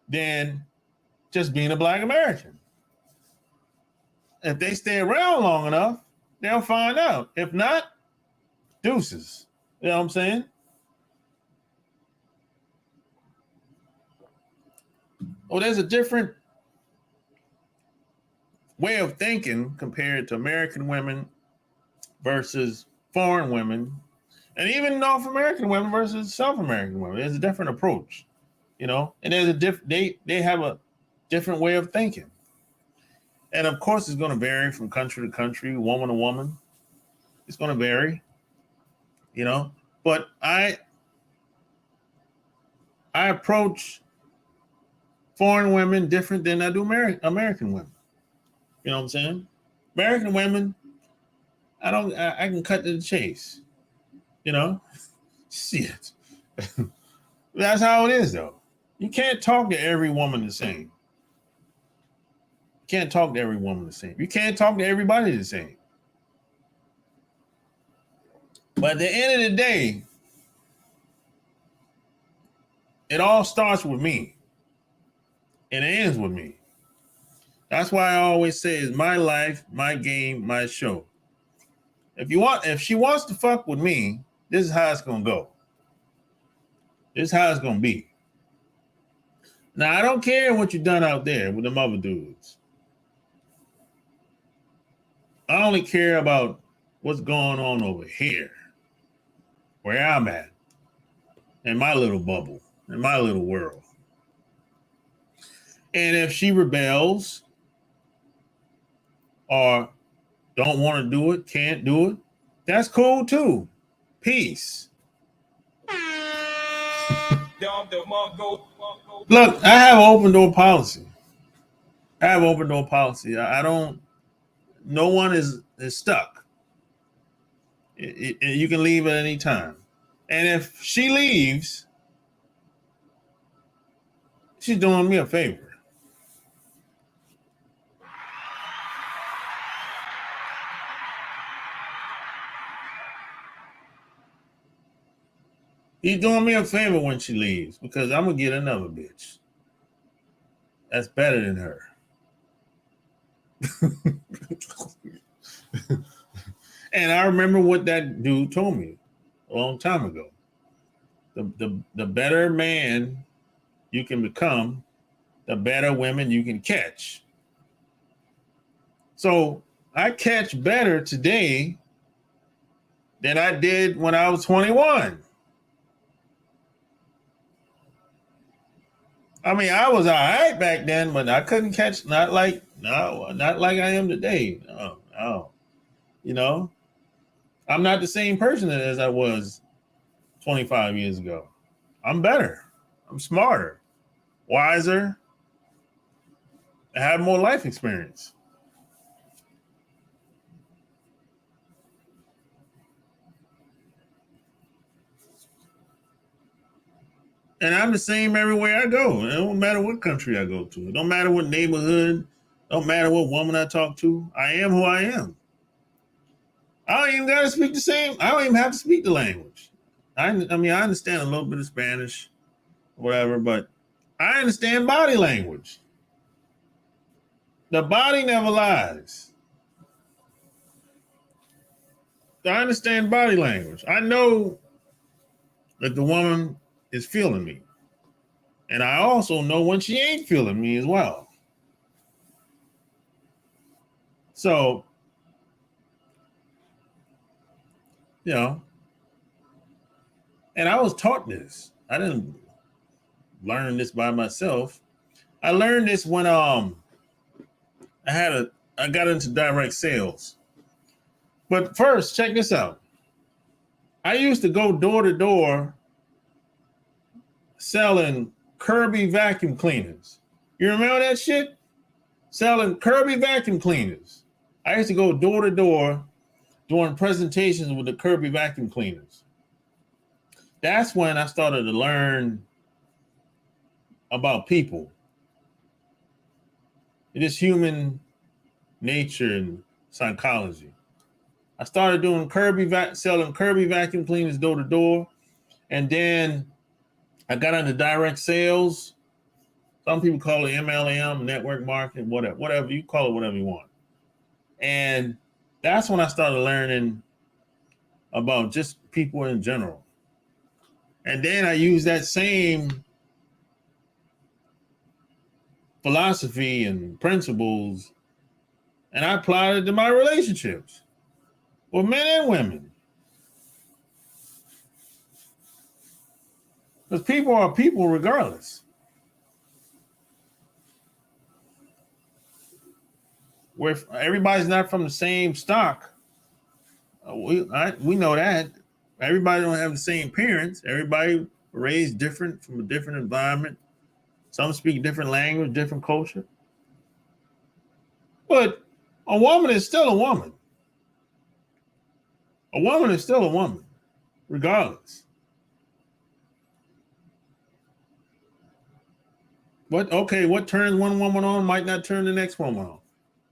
than just being a Black American. If they stay around long enough, they'll find out. If not, deuces. You know what I'm saying? Well, there's a different way of thinking compared to American women versus foreign women, and even North American women versus South American women. There's a different approach, and there's they have a different way of thinking. And of course, it's going to vary from country to country, woman to woman. It's going to vary, But I approach foreign women different than I do American women. You know what I'm saying? American women, I can cut to the chase. Shit. That's how it is, though. You can't talk to every woman the same. You can't talk to every woman the same. You can't talk to everybody the same. But at the end of the day, it all starts with me. And it ends with me. That's why I always say it's my life, my game, my show. If she wants to fuck with me, this is how it's gonna go. This is how it's gonna be. Now I don't care what you done out there with them other dudes. I only care about what's going on over here, where I'm at, in my little bubble, in my little world. And if she rebels or don't want to do it, can't do it, that's cool too. Peace. Look, I have an open door policy. I don't, no one is stuck. You can leave at any time. And if she leaves, she's doing me a favor. He's doing me a favor when she leaves because I'm going to get another bitch that's better than her. And I remember what that dude told me a long time ago. The better man you can become, the better women you can catch. So I catch better today than I did when I was 21. I mean, I was all right back then, but I couldn't catch, not like I am today. No. You know, I'm not the same person as I was 25 years ago. I'm better. I'm smarter, wiser. I have more life experience. And I'm the same everywhere I go. It don't matter what country I go to. It don't matter what neighborhood. It don't matter what woman I talk to. I am who I am. I don't even got to speak the same. I don't even have to speak the language. I mean, I understand a little bit of Spanish, whatever, but I understand body language. The body never lies. I understand body language. I know that the woman is feeling me. And I also know when she ain't feeling me as well. So, you know, and I was taught this. I didn't learn this by myself. I learned this when I got into direct sales. But first, check this out. I used to go door to door selling Kirby vacuum cleaners. You remember that shit? Selling Kirby vacuum cleaners. I used to go door to door doing presentations with the Kirby vacuum cleaners. That's when I started to learn about people. It is human nature and psychology. I started doing selling Kirby vacuum cleaners door to door. And then I got into direct sales. Some people call it MLM, network marketing, whatever. You call it whatever you want. And that's when I started learning about just people in general. And then I used that same philosophy and principles and I applied it to my relationships with men and women. Because people are people regardless. Where everybody's not from the same stock, we know that. Everybody don't have the same parents. Everybody raised different from a different environment. Some speak different language, different culture. But a woman is still a woman. A woman is still a woman, regardless. What turns one woman on might not turn the next woman on.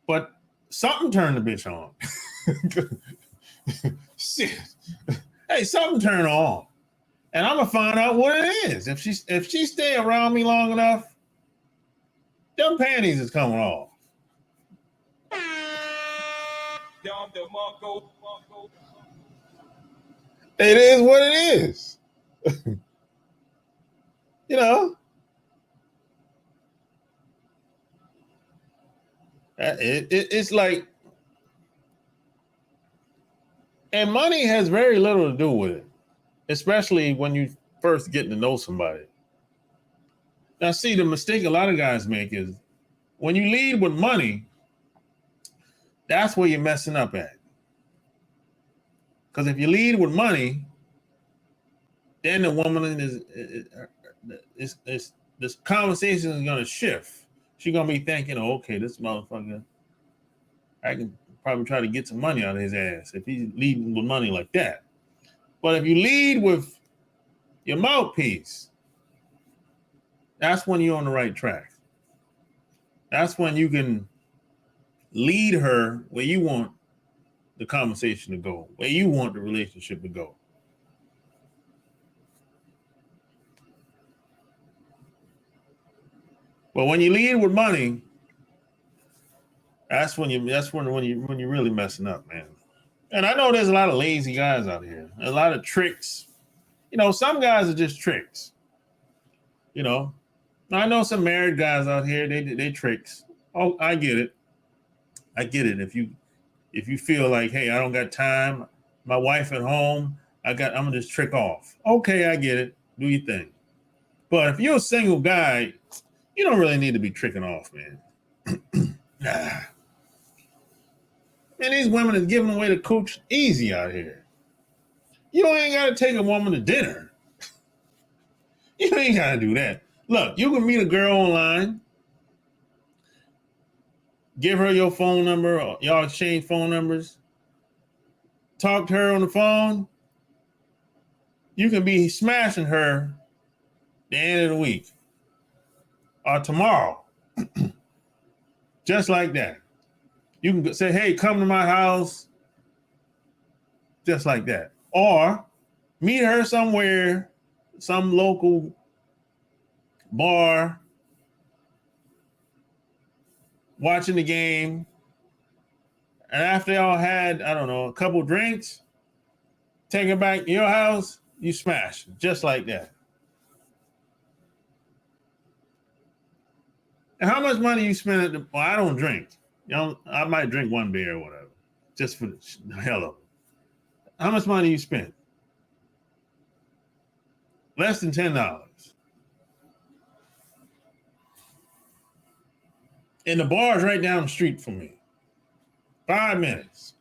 But something turned the bitch on. Shit. Hey, something turned her on. And I'm gonna find out what it is. If she stay around me long enough, them panties is coming off. It is what it is. You know. It's like, and money has very little to do with it, especially when you first get to know somebody. Now, see, the mistake a lot of guys make is when you lead with money, that's where you're messing up at. Because if you lead with money, then the woman this conversation is going to shift. She's going to be thinking, oh, okay, this motherfucker, I can probably try to get some money out of his ass if he's leading with money like that. But if you lead with your mouthpiece, that's when you're on the right track. That's when you can lead her where you want the conversation to go, where you want the relationship to go. But when you lead with money, that's when you're really messing up, man. And I know there's a lot of lazy guys out here, a lot of tricks. You know, some guys are just tricks. You know, I know some married guys out here, they tricks. Oh, I get it. I get it. If you feel like, hey, I don't got time, my wife at home, I'm gonna just trick off. Okay, I get it. Do your thing. But if you're a single guy, you don't really need to be tricking off, man. Nah. Man, these women is giving away the cooch easy out here. You don't even gotta take a woman to dinner. You ain't gotta do that. Look, you can meet a girl online, give her your phone number, or y'all exchange phone numbers, talk to her on the phone. You can be smashing her the end of the week or tomorrow. Just like that. You can say, hey, come to my house. Just like that. Or meet her somewhere, some local bar, watching the game. And after y'all had, I don't know, a couple drinks, take her back to your house, you smash. Just like that. And how much money you spend at the, well, I don't drink. You know, I might drink one beer or whatever, just for the hell of it. How much money you spend? Less than $10. And the bar's right down the street from me. 5 minutes.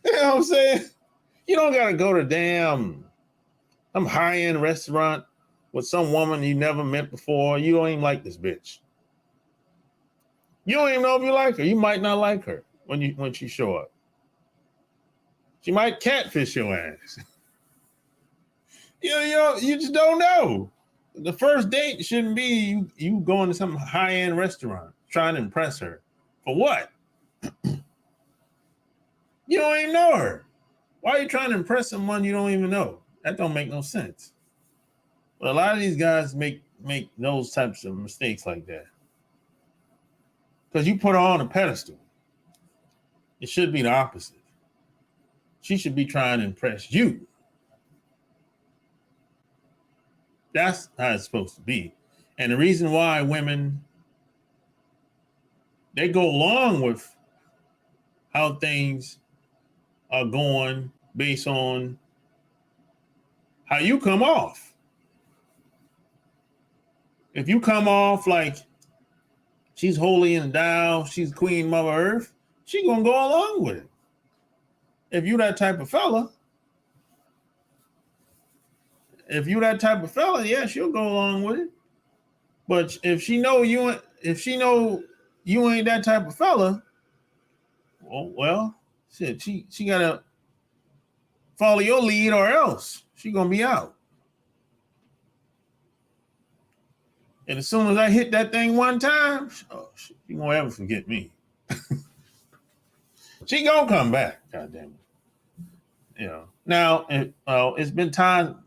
You know what I'm saying? You don't gotta go to some high-end restaurant with some woman you never met before. You don't even like this bitch. You don't even know if you like her. You might not like her when she show up. She might catfish your ass. You just don't know. The first date shouldn't be you going to some high-end restaurant trying to impress her. For what? You don't even know her. Why are you trying to impress someone you don't even know? That don't make no sense. But a lot of these guys make those types of mistakes like that. Because you put her on a pedestal. It should be the opposite. She should be trying to impress you. That's how it's supposed to be. And the reason why women, they go along with how things are going based on how you come off. If you come off like she's holy in the Tao, she's Queen Mother Earth, she gonna go along with it. If you that type of fella, yeah, she'll go along with it. But if she know you ain't that type of fella, well, shit, she gotta follow your lead or else she gonna be out. And as soon as I hit that thing one time, oh, she won't ever forget me. She gonna come back, goddamn it. You know. Now, it's been time.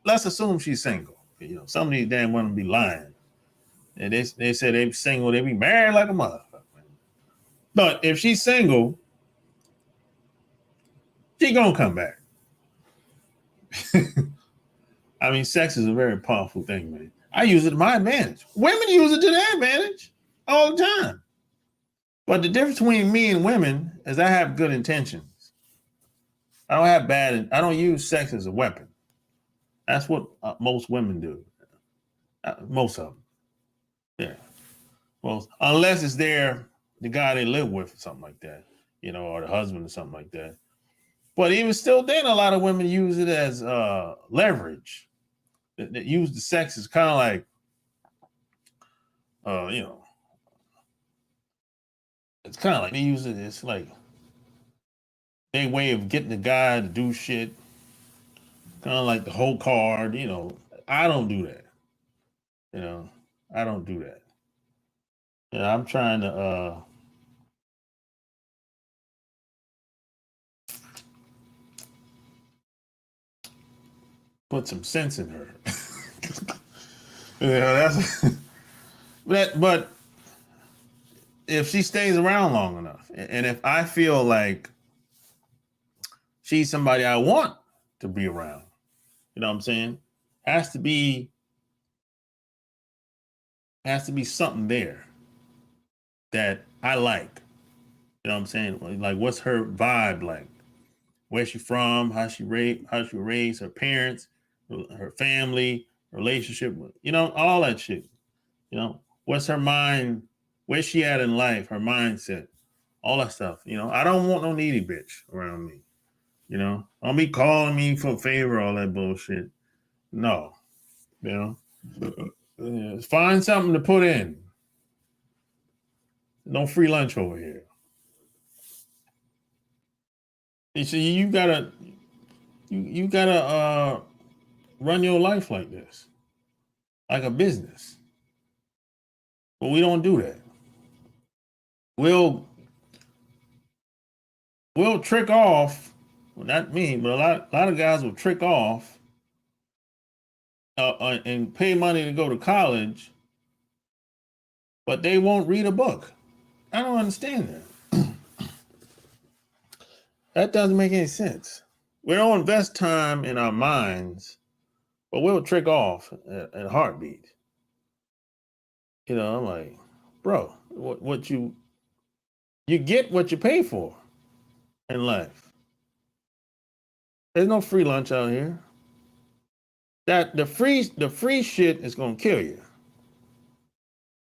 Let's assume she's single. You know, some of these damn women be lying. And they say they be single, they be married like a motherfucker. But if she's single, she gonna come back. I mean, sex is a very powerful thing, man. I use it to my advantage. Women use it to their advantage all the time. But the difference between me and women is I have good intentions. I don't have I don't use sex as a weapon. That's what most women do. Most of them. Yeah. Well, unless it's the guy they live with or something like that, you know, or the husband or something like that. But even still then, a lot of women use it as leverage. They use the sex as kind of like, you know, it's kind of like they use it. It's like their way of getting the guy to do shit. Kind of like the whole card, you know. I don't do that. You know, I don't do that. Yeah, I'm trying to put some sense in her. Yeah, but if she stays around long enough, and if I feel like she's somebody I want to be around, you know what I'm saying? Has to be something there that I like. You know what I'm saying? Like, what's her vibe like? Where's she from? How she raised, her parents, her family, relationship, you know, all that shit. You know, what's her mind? Where's she at in life? Her mindset, all that stuff. You know, I don't want no needy bitch around me. You know, don't be calling me for a favor, all that bullshit. No, you know, find something to put in. No free lunch over here. You see, you gotta run your life like this, like a business. But we don't do that. We'll trick off. Well, not me, but a lot of guys will trick off and pay money to go to college, but they won't read a book. I don't understand that. That doesn't make any sense. We don't invest time in our minds, but we'll trick off at a heartbeat. You know, I'm like, bro, what you get what you pay for in life. There's no free lunch out here. That the free shit is gonna kill you.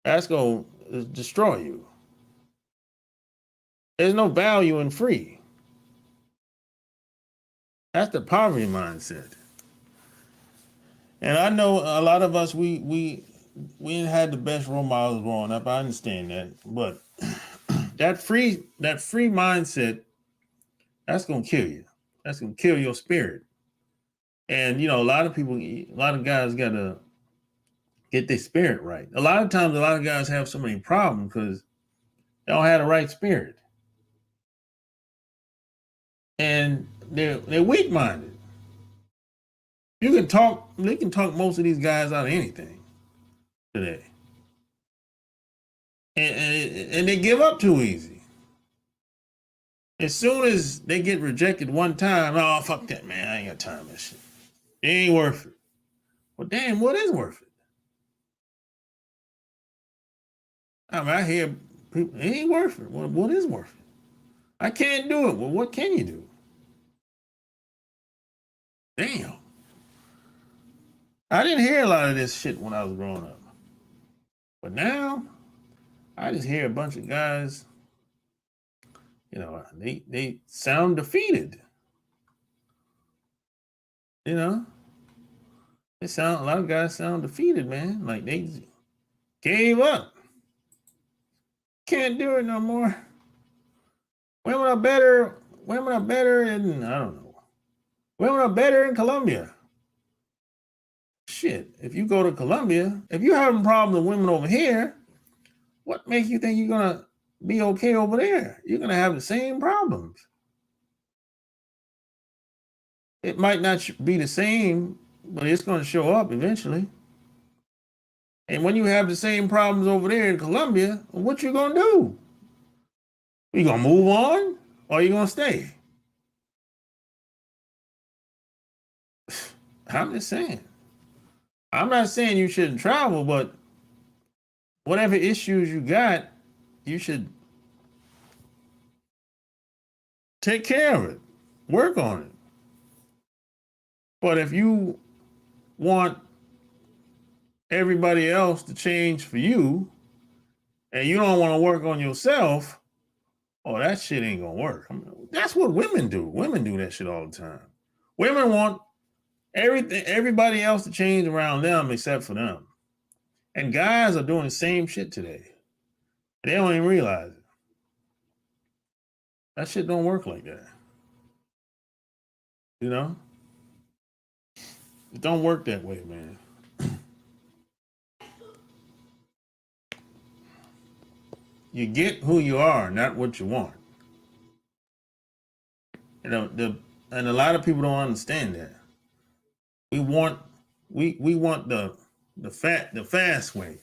That's gonna destroy you. There's no value in free. That's the poverty mindset. And I know a lot of us we ain't had the best role models growing up. I understand that, but that free mindset, that's gonna kill you. That's gonna kill your spirit. And you know, a lot of guys gotta get their spirit right. A lot of times, a lot of guys have so many problems because they don't have the right spirit, and they're weak minded. They can talk most of these guys out of anything today, and they give up too easy. As soon as they get rejected one time, oh fuck that, man, I ain't got time for that shit. It ain't worth it. Well, damn, what is worth it? I mean, I hear people, it ain't worth it. What is worth it? I can't do it. Well, what can you do? Damn. I didn't hear a lot of this shit when I was growing up. But now, I just hear a bunch of guys, you know, they sound defeated. You know? A lot of guys sound defeated, man. Like they gave up. Can't do it no more. Women are better in, I don't know. Women are better in Colombia. shit, if you go to Colombia, if you're having problems with women over here, what makes you think you're going to be okay over there? You're going to have the same problems. It might not be the same, but it's going to show up eventually. And when you have the same problems over there in Colombia, what you going to do? You going to move on or you going to stay? I'm just saying. I'm not saying you shouldn't travel, but whatever issues you got, you should take care of it. Work on it. But if you want everybody else to change for you and you don't want to work on yourself, oh, that shit ain't gonna work. I mean, that's what women do. Women do that shit all the time. Women want everybody else to change around them except for them. And guys are doing the same shit today. They don't even realize it. That shit don't work like that. You know? It don't work that way, man. You get who you are, not what you want. You know, and a lot of people don't understand that. We want the fast way.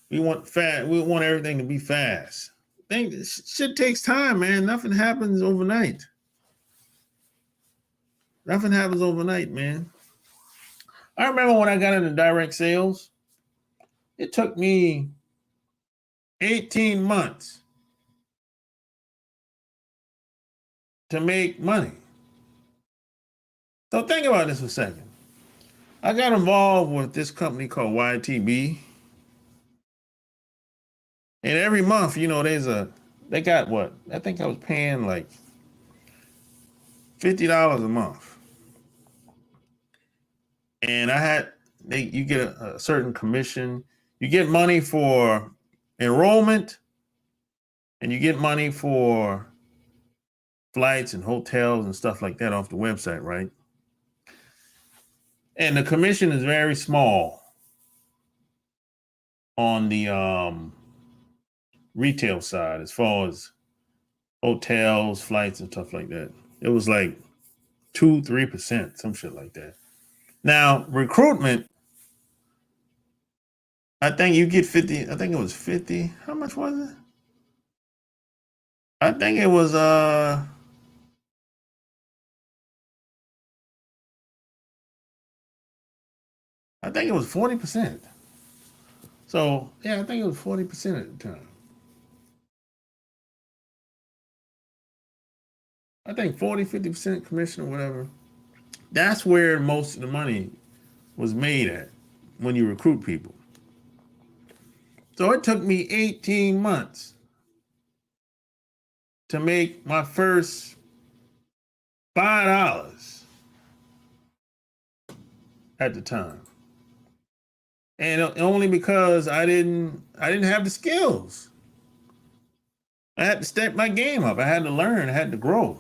We want everything to be fast. Shit takes time, man. Nothing happens overnight. Nothing happens overnight, man. I remember when I got into direct sales, it took me 18 months to make money. So think about this for a second. I got involved with this company called YTB. And every month, you know, they got what? I think I was paying like $50 a month. And you get a certain commission. You get money for enrollment, and you get money for flights and hotels and stuff like that off the website, right? And the commission is very small on the retail side as far as hotels, flights, and stuff like that. It was like 2-3%, some shit like that. Now, recruitment, I think you get 50. I think it was 50. How much was it? I think it was I think it was 40%. So yeah, I think it was 40% at the time. I think 40-50% commission or whatever. That's where most of the money was made at when you recruit people. So it took me 18 months to make my first $5 at the time. And only because I didn't have the skills. I had to step my game up. I had to learn, I had to grow.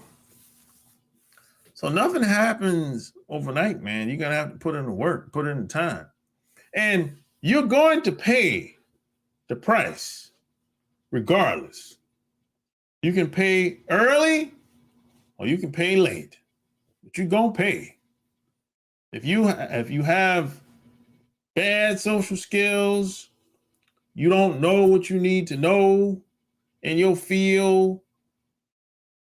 So nothing happens overnight, man. You're gonna have to put in the work, put in the time. And you're going to pay the price regardless. You can pay early or you can pay late, but you're gonna pay. If you have bad social skills, you don't know what you need to know in your field,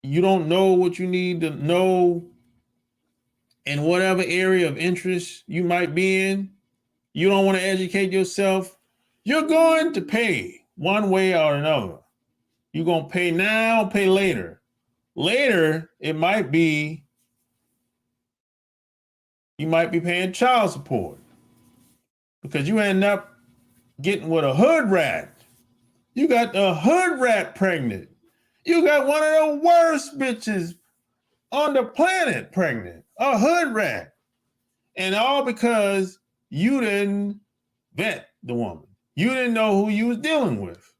you don't know what you need to know in whatever area of interest you might be in, you don't want to educate yourself, you're going to pay one way or another. You're going to pay now, pay later. Later, it might be, you might be paying child support because you end up getting with a hood rat. You got the hood rat pregnant. You got one of the worst bitches on the planet pregnant, a hood rat. And all because you didn't vet the woman. You didn't know who you was dealing with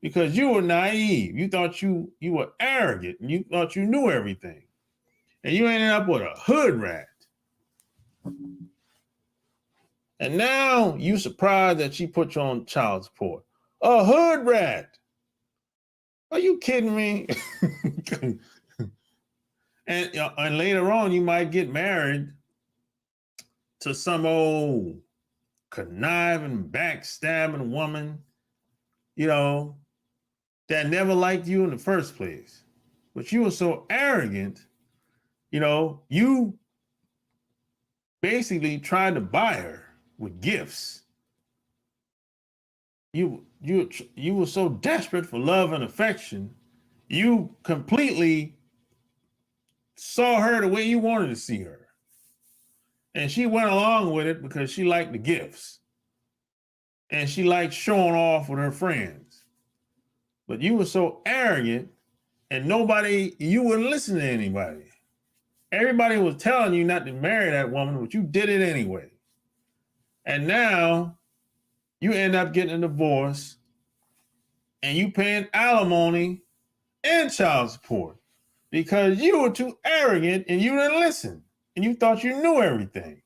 because you were naive. You thought you were arrogant and you thought you knew everything. And you ended up with a hood rat. And now you surprised that she put you on child support. A hood rat. Are you kidding me? and later on, you might get married to some old conniving, backstabbing woman, you know, that never liked you in the first place. But you were so arrogant, you know, you basically tried to buy her with gifts. You were so desperate for love and affection, you completely saw her the way you wanted to see her. And she went along with it because she liked the gifts. And she liked showing off with her friends. But you were so arrogant and you wouldn't listen to anybody. Everybody was telling you not to marry that woman, but you did it anyway. And now you end up getting a divorce and you paying alimony and child support because you were too arrogant and you didn't listen and you thought you knew everything.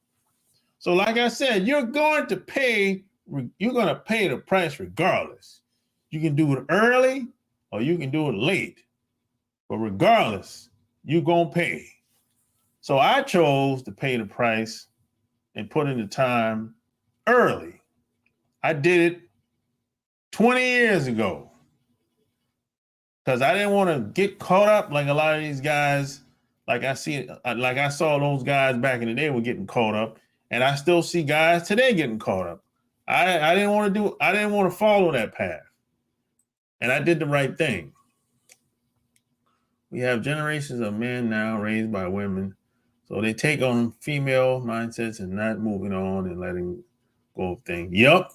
So like I said, you're going to pay the price regardless. You can do it early or you can do it late. But regardless, you're going to pay. So I chose to pay the price and put in the time early. I did it 20 years ago because I didn't want to get caught up like a lot of these guys. Like I saw those guys back in the day were getting caught up, and I still see guys today getting caught up. I didn't want to follow that path, and I did the right thing. We have generations of men now raised by women, so they take on female mindsets and not moving on and letting go of things. Yep,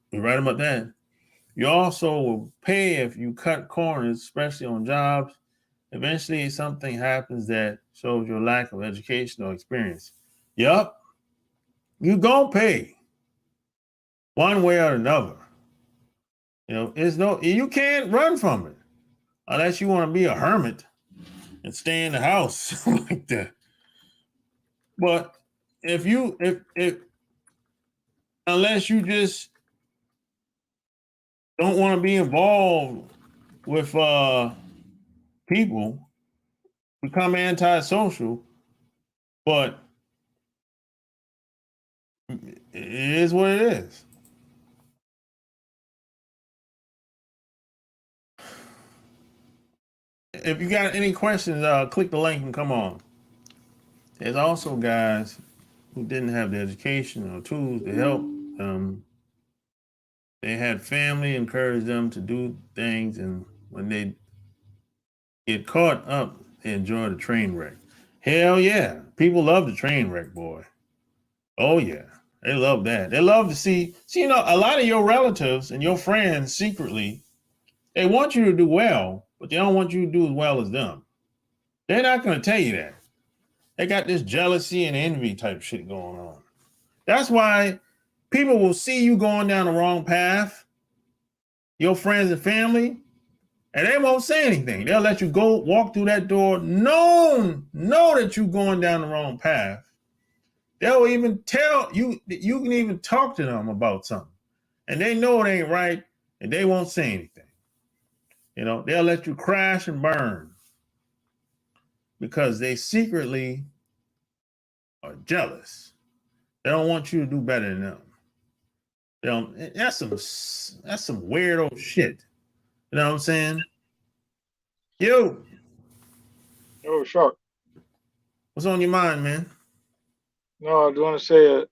you're right about that. You also will pay if you cut corners, especially on jobs. Eventually, something happens that shows your lack of education or experience. Yep, you gonna pay one way or another. You know, you can't run from it unless you want to be a hermit and stay in the house like that. But if unless you just don't want to be involved with people, become antisocial, but it is what it is. If you got any questions, click the link and come on. There's also guys who didn't have the education or tools to help them. They had family encourage them to do things, and when they get caught up, they enjoy the train wreck. Hell yeah. People love the train wreck, boy. Oh yeah. They love that. They love to see, you know, a lot of your relatives and your friends secretly, they want you to do well, but they don't want you to do as well as them. They're not going to tell you that. They got this jealousy and envy type shit going on. That's why people will see you going down the wrong path, your friends and family, and they won't say anything. They'll let you go walk through that door, know that you're going down the wrong path. They'll even tell you, you can even talk to them about something. And they know it ain't right, and they won't say anything. You know, they'll let you crash and burn because they secretly are jealous. They don't want you to do better than them. They don't, that's some weirdo shit. You know what I'm saying? Yo, Sharp. what's on your mind, man? No, I was want to say,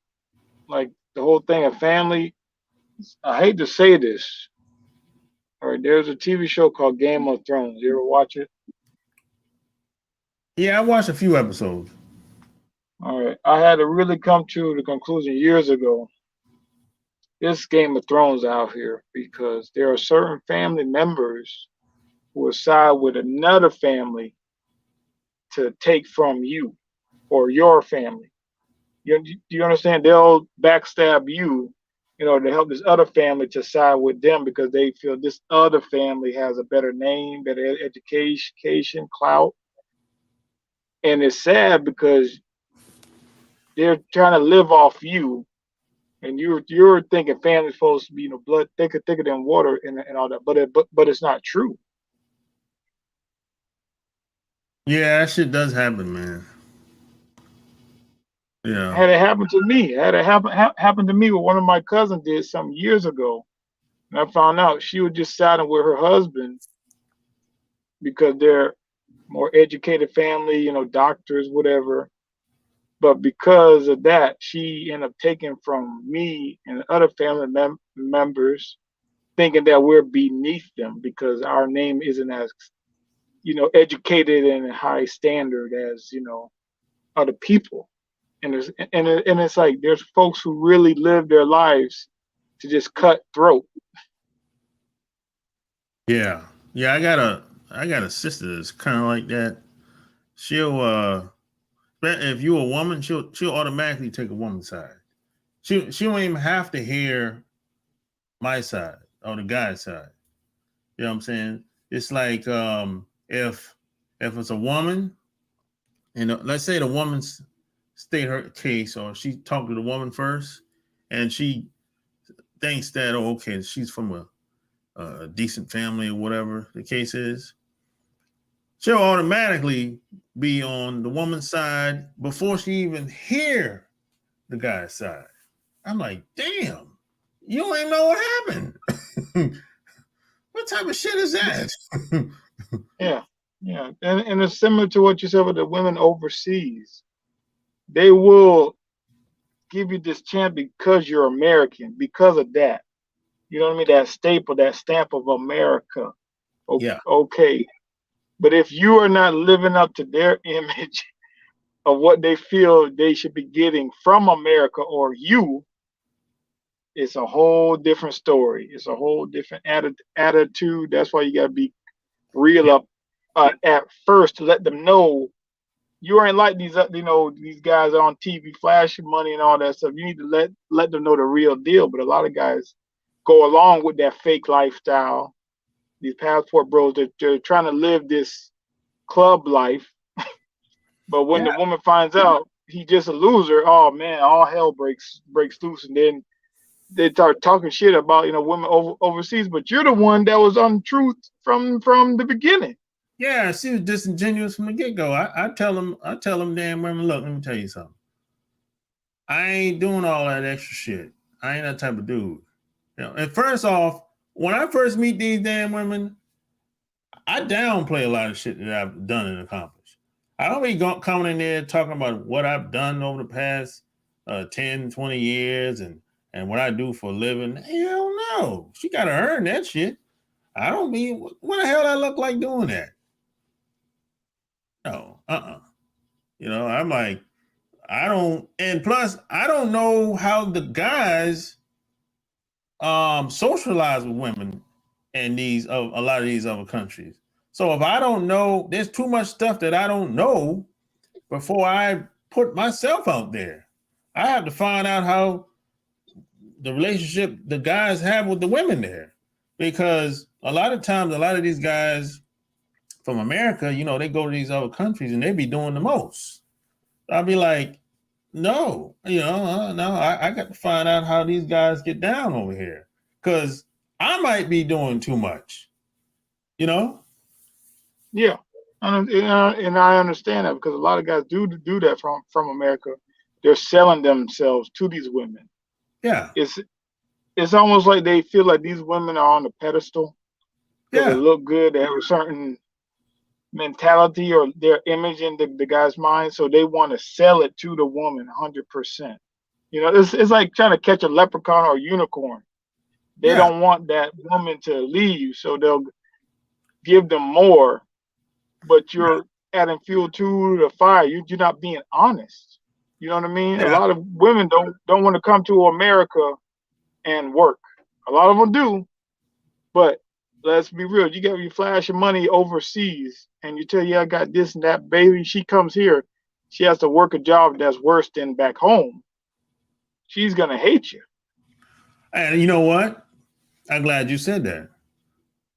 like the whole thing of family. I hate to say this. All right, there's a TV show called Game of Thrones. You ever watch it? Yeah, I watched a few episodes. All right, I had to really come to the conclusion years ago. This Game of Thrones out here because there are certain family members who will side with another family to take from you or your family. You understand? They'll backstab you, to help this other family to side with them because they feel this other family has a better name, better education, clout. And it's sad because they're trying to live off you And you're thinking family's supposed to be, blood thicker than water and all that, but it's not true. Yeah, that shit does happen, man. Yeah. Had it happened to me, had it happened to me, what one of my cousins did some years ago, and I found out she was just siding with her husband because they're more educated family, doctors, whatever. But because of that, she ended up taking from me and other family members, thinking that we're beneath them because our name isn't as, educated and high standard as, other people. And it's like there's folks who really live their lives to just cut throat. Yeah. Yeah, I got a sister that's kind of like that. She'll if you're a woman, she'll automatically take a woman's side. She don't even have to hear my side or the guy's side. You know what I'm saying? It's like if it's a woman, and let's say the woman's state her case, or she talked to the woman first, and she thinks that, oh, okay, she's from a decent family or whatever the case is, she'll automatically be on the woman's side before she even hear the guy's side. I'm like, damn, you don't even know what happened. What type of shit is that? Yeah, yeah, and it's similar to what you said with the women overseas. They will give you this chance because you're American, because of that. You know what I mean? That staple, that stamp of America. Yeah. Okay. But if you are not living up to their image of what they feel they should be getting from America or you, it's a whole different story. It's a whole different attitude. That's why you got to be real up at first to let them know you ain't like these, these guys on TV flashing money and all that stuff. You need to let them know the real deal. But a lot of guys go along with that fake lifestyle. These passport bros, they're trying to live this club life. But when the woman finds out he just a loser, oh man, all hell breaks loose, and then they start talking shit about women overseas. But you're the one that was untruth from the beginning. Yeah, she was disingenuous from the get-go. I tell them damn women, look, let me tell you something. I ain't doing all that extra shit. I ain't that type of dude. And first off, when I first meet these damn women, I downplay a lot of shit that I've done and accomplished. I don't be coming in there talking about what I've done over the past 10, 20 years and what I do for a living. Hell no. She got to earn that shit. I don't mean, what the hell I look like doing that? No, I'm like, I don't, and plus, I don't know how the guys socialize with women in a lot of these other countries. So if I don't know, there's too much stuff that I don't know before I put myself out there. I have to find out how the relationship the guys have with the women there, because a lot of times, a lot of these guys from America, they go to these other countries and they be doing the most. I'll be like, no, no, I got to find out how these guys get down over here, because I might be doing too much, Yeah, and I understand that because a lot of guys do that from America. They're selling themselves to these women. Yeah. It's almost like they feel like these women are on the pedestal because they Yeah. look good. They have a certain mentality or their image in the guy's mind, so they want to sell it to the woman 100%. It's like trying to catch a leprechaun or a unicorn. They Yeah. don't want that woman to leave, so they'll give them more, but you're adding fuel to the fire. You're not being honest. You know what I mean? A Yeah. lot of women don't want to come to America and work. A lot of them do, but let's be real. You got your flashing money overseas, and you tell I got this and that, baby. She comes here, she has to work a job that's worse than back home. She's gonna hate you. And you know what? I'm glad you said that.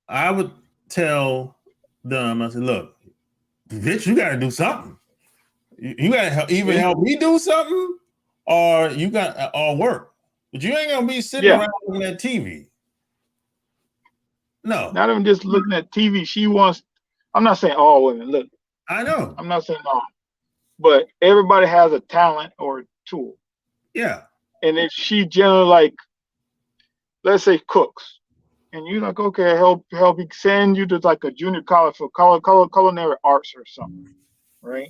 I would tell them, I said, look, bitch, you got to do something. You got to either help me do something or you got or work. But you ain't gonna be sitting Yeah. around looking at TV. No, Not even just looking at TV. She wants. I'm not saying all women. Look, I know. I'm not saying all, but everybody has a talent or a tool. Yeah, And if she generally like, let's say cooks, and you like, okay, help send you to like a junior college for culinary arts or something, right?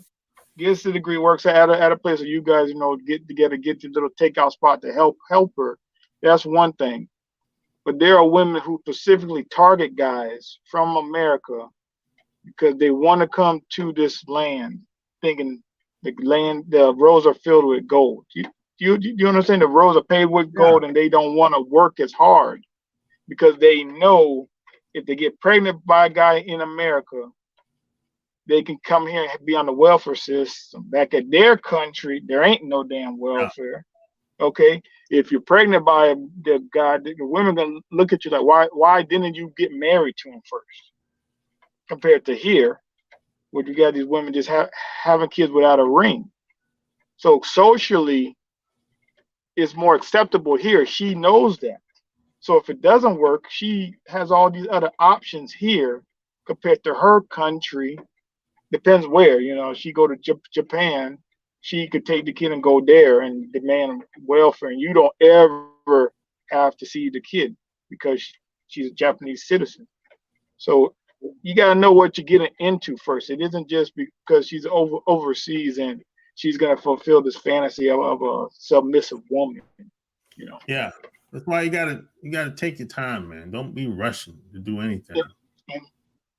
Gets the degree, works at a place where you guys, get together, get your little takeout spot to help her. That's one thing. But there are women who specifically target guys from America because they want to come to this land thinking the roads are filled with gold. You understand? The roads are paved with yeah, gold, and they don't want to work as hard because they know if they get pregnant by a guy in America, they can come here and be on the welfare system. Back at their country, there ain't no damn yeah, welfare. Okay, if you're pregnant by the guy, the women gonna look at you like, why didn't you get married to him first? Compared to here, where you got these women just having kids without a ring. So socially, it's more acceptable here. She knows that. So if it doesn't work, she has all these other options here compared to her country. Depends where, she go to Japan, she could take the kid and go there and demand welfare, and you don't ever have to see the kid because she's a Japanese citizen. So you got to know what you're getting into first. It isn't just because she's overseas and she's going to fulfill this fantasy of a submissive woman. yeah. That's why you gotta take your time, man. Don't be rushing to do anything. And,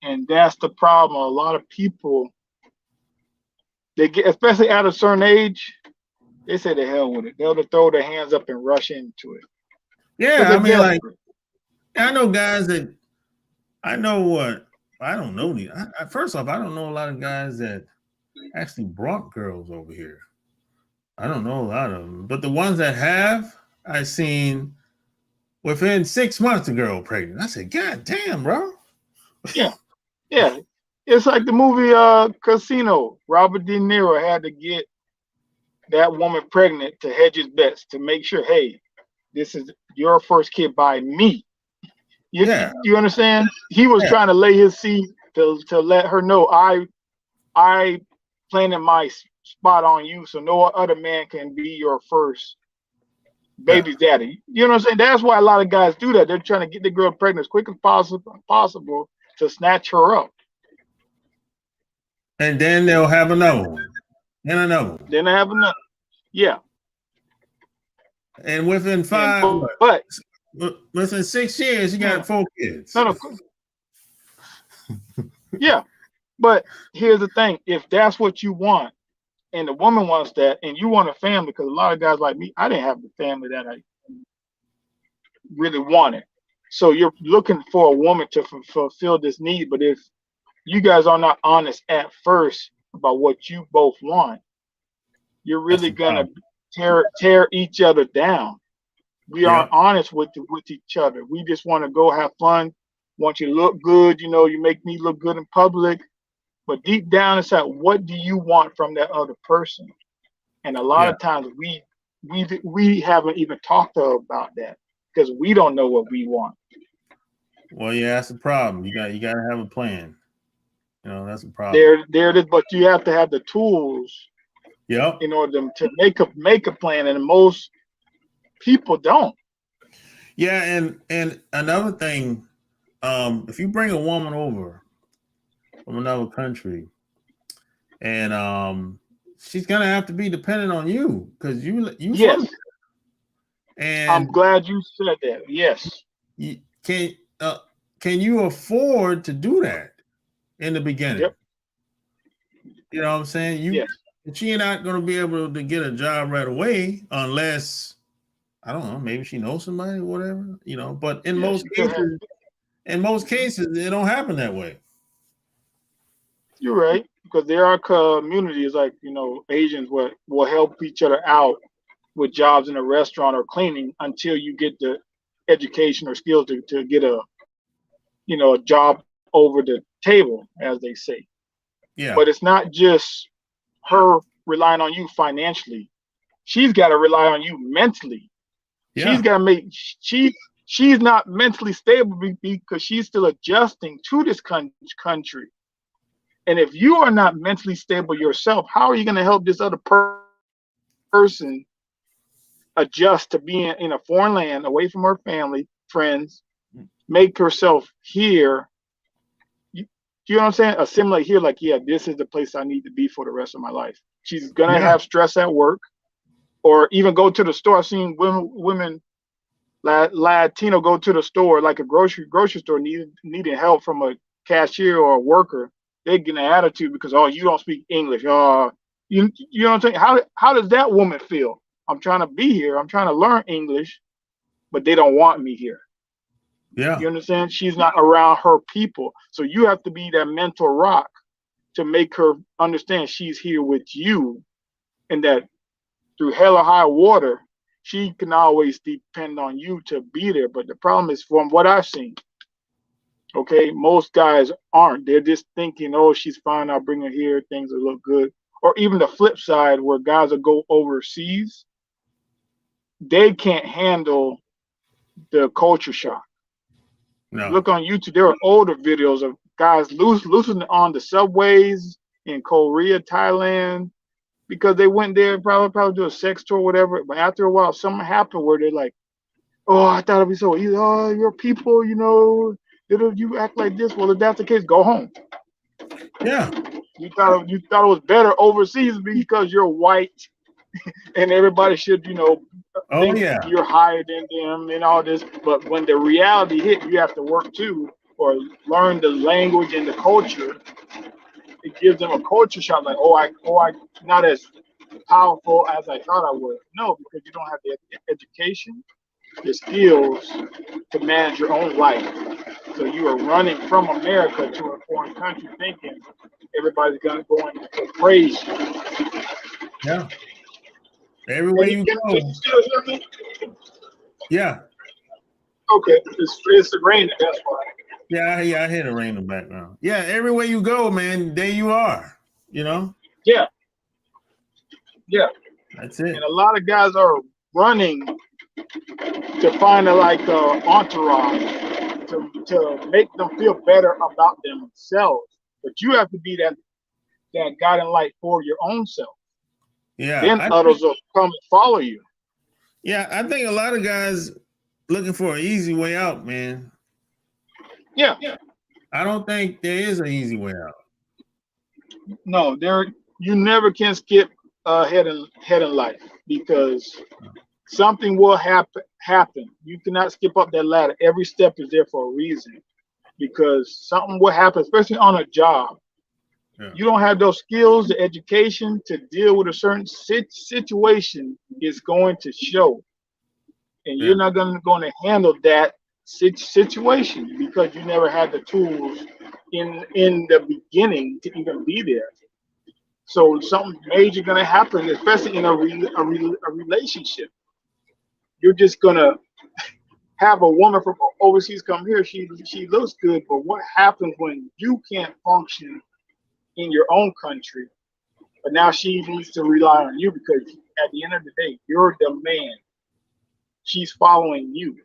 and that's the problem. A lot of people, they get, especially at a certain age, they say the hell with it. They'll just throw their hands up and rush into it. Yeah, They're I mean, like, desperate. I know guys that I know what I don't know. First off, I don't know a lot of guys that actually brought girls over here. I don't know a lot of them, but the ones that have, I seen within 6 months, the girl pregnant. I said, God damn, bro. Yeah, yeah. It's like the movie Casino. Robert De Niro had to get that woman pregnant to hedge his bets to make sure, hey, this is your first kid by me. Yeah, You understand? He was yeah, trying to lay his seed to let her know I planted my spot on you, so no other man can be your first yeah. baby's daddy. You know what I'm saying? That's why a lot of guys do that. They're trying to get the girl pregnant as quick as possible to snatch her up. And then they'll have another one, and another one, Then they have another. Yeah. and within within 6 years, you got 4 kids. no. Yeah. But here's the thing: if that's what you want, and the woman wants that, and you want a family, because a lot of guys like me, I didn't have the family that I really wanted. So you're looking for a woman to fulfill this need. But if you guys are not honest at first about what you both want, you're That's really the gonna problem. tear each other down. We aren't Yep. honest with each other. We just want to go have fun. Want you to look good, you make me look good in public. But deep down inside, what do you want from that other person? And a lot Yeah. of times we haven't even talked about that because we don't know what we want. Well, yeah, that's the problem. You got to have a plan. That's a problem. There it is. But you have to have the tools Yep. in order to make a plan, and most people don't. Yeah, and another thing, if you bring a woman over from another country, and she's gonna have to be dependent on you because you Yes, from there. I'm And glad you said that. Yes, you, can you afford to do that in the beginning? yep, You know what I'm saying? yes, She not gonna be able to get a job right away unless I don't know, maybe she knows somebody or whatever, but in yes. most cases, it don't happen that way. You're right, because there are communities like Asians will help each other out with jobs in a restaurant or cleaning until you get the education or skills to get a job over the table, as they say. Yeah. But it's not just her relying on you financially. She's got to rely on you mentally. She's Yeah. got to make she's not mentally stable because she's still adjusting to this country. And if you are not mentally stable yourself, how are you going to help this other person adjust to being in a foreign land, away from her family, friends, make herself here? You know what I'm saying? Assimilate here, like, yeah, this is the place I need to be for the rest of my life. She's gonna Yeah. have stress at work, or even go to the store. I've seen women Latino go to the store, like a grocery store, needing help from a cashier or a worker. They get an attitude because, oh, you don't speak English. You know what I'm saying? How does that woman feel? I'm trying to be here. I'm trying to learn English, but they don't want me here. Yeah. You understand? She's not around her people. So you have to be that mental rock to make her understand she's here with you, and that through hell or high water, she can always depend on you to be there. But the problem is, from what I've seen, okay, most guys aren't. They're just thinking, oh, she's fine, I'll bring her here, things will look good. Or even the flip side, where guys will go overseas, they can't handle the culture shock. No. Look on YouTube, there are older videos of guys loosening on the subways in Korea, Thailand, because they went there probably do a sex tour or whatever. But after a while, something happened where they're like, oh, I thought it'd be so easy. Oh, your people, you act like this. Well, if that's the case, go home. Yeah. You thought it was better overseas because you're white and everybody should, Oh think yeah. you're higher than them and all this. But when the reality hit, you have to work too, or learn the language and the culture. It gives them a culture shock, like, I not as powerful as I thought I would. No, because you don't have the education, the skills to manage your own life. So you are running from America to a foreign country thinking everybody's going to praise you. Yeah. Everywhere you Can go. you still hear me? Yeah. Okay, it's raining, that's why. Yeah, I hear the rain in the background. Yeah, everywhere you go, man, there you are. Yeah, That's it. and a lot of guys are running to find a entourage to make them feel better about themselves. But you have to be that guiding light for your own self. Yeah. Then others will come and follow you. Yeah, I think a lot of guys looking for an easy way out, man. Yeah. I don't think there is an easy way out. No, you never can skip ahead in life, because something will happen. You cannot skip up that ladder. Every step is there for a reason, because something will happen, especially on a job. Yeah. You don't have those skills, the education to deal with a certain situation is going to show, and you're not going to handle that situation because you never had the tools in the beginning to even be there. So something major going to happen, especially in a relationship. You're just going to have a woman from overseas come here. She looks good, but what happens when you can't function in your own country? But now she needs to rely on you, because at the end of the day, you're the man. She's following you,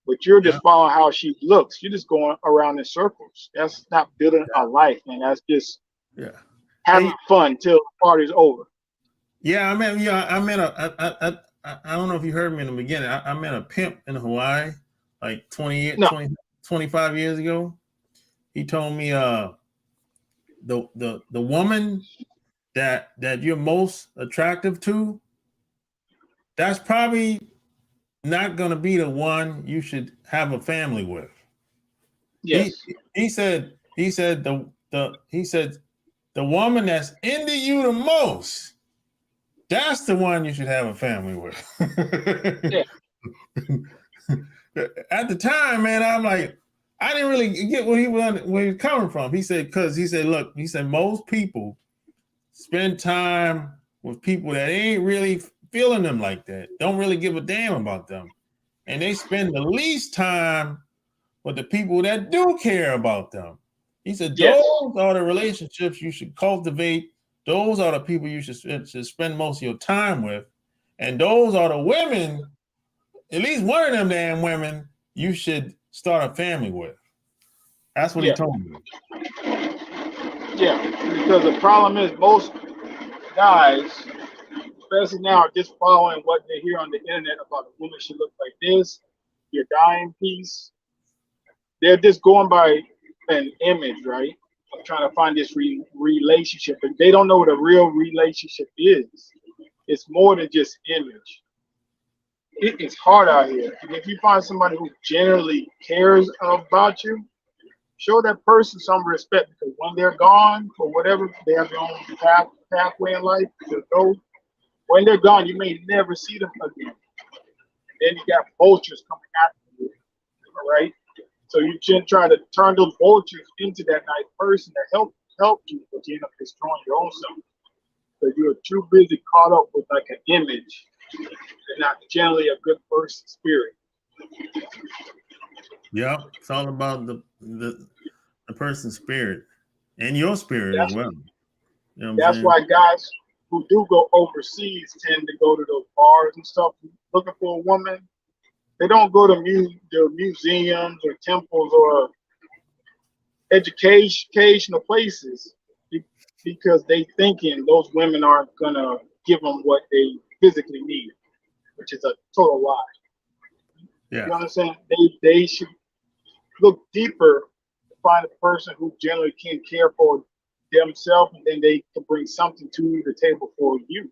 but you're just following how she looks. You're just going around in circles. That's not building a life, man. That's just having fun till the party's over. Yeah, I don't know if you heard me in the beginning. I met a pimp in Hawaii like 25 years ago. He told me the woman that you're most attractive to, that's probably not going to be the one you should have a family with. Yes. He said the woman that's into you the most, that's the one you should have a family with. Yeah. At the time, man, I'm like, I didn't really get where he was coming from. He said, look, most people spend time with people that ain't really feeling them like that, don't really give a damn about them. And they spend the least time with the people that do care about them. He said, those are the relationships you should cultivate. Those are the people you should spend most of your time with. And those are the women at least one of them damn women you should start a family with. That's what he told me. Yeah, because the problem is most guys, especially now, are just following what they hear on the internet about a woman should look like this, your dying piece. They're just going by an image, right? Of trying to find this relationship, but they don't know what a real relationship is. It's more than just image. It's hard out here. And if you find somebody who genuinely cares about you, show that person some respect, because when they're gone or whatever, they have their own pathway in life to go. When they're gone, you may never see them again. Then you got vultures coming after you, all right? So you should try to turn those vultures into that nice person that help you, but you end up destroying your own self. Because you're too busy caught up with like an image and not generally a good person spirit. Yeah, it's all about the person's spirit and your spirit as well. You know what That's why guys who do go overseas tend to go to those bars and stuff looking for a woman. They don't go to the museums or temples or educational places because they thinking those women aren't gonna give them what they physically need, which is a total lie. Yeah. You understand? They should look deeper to find a person who generally can care for themselves, and then they can bring something to the table for you.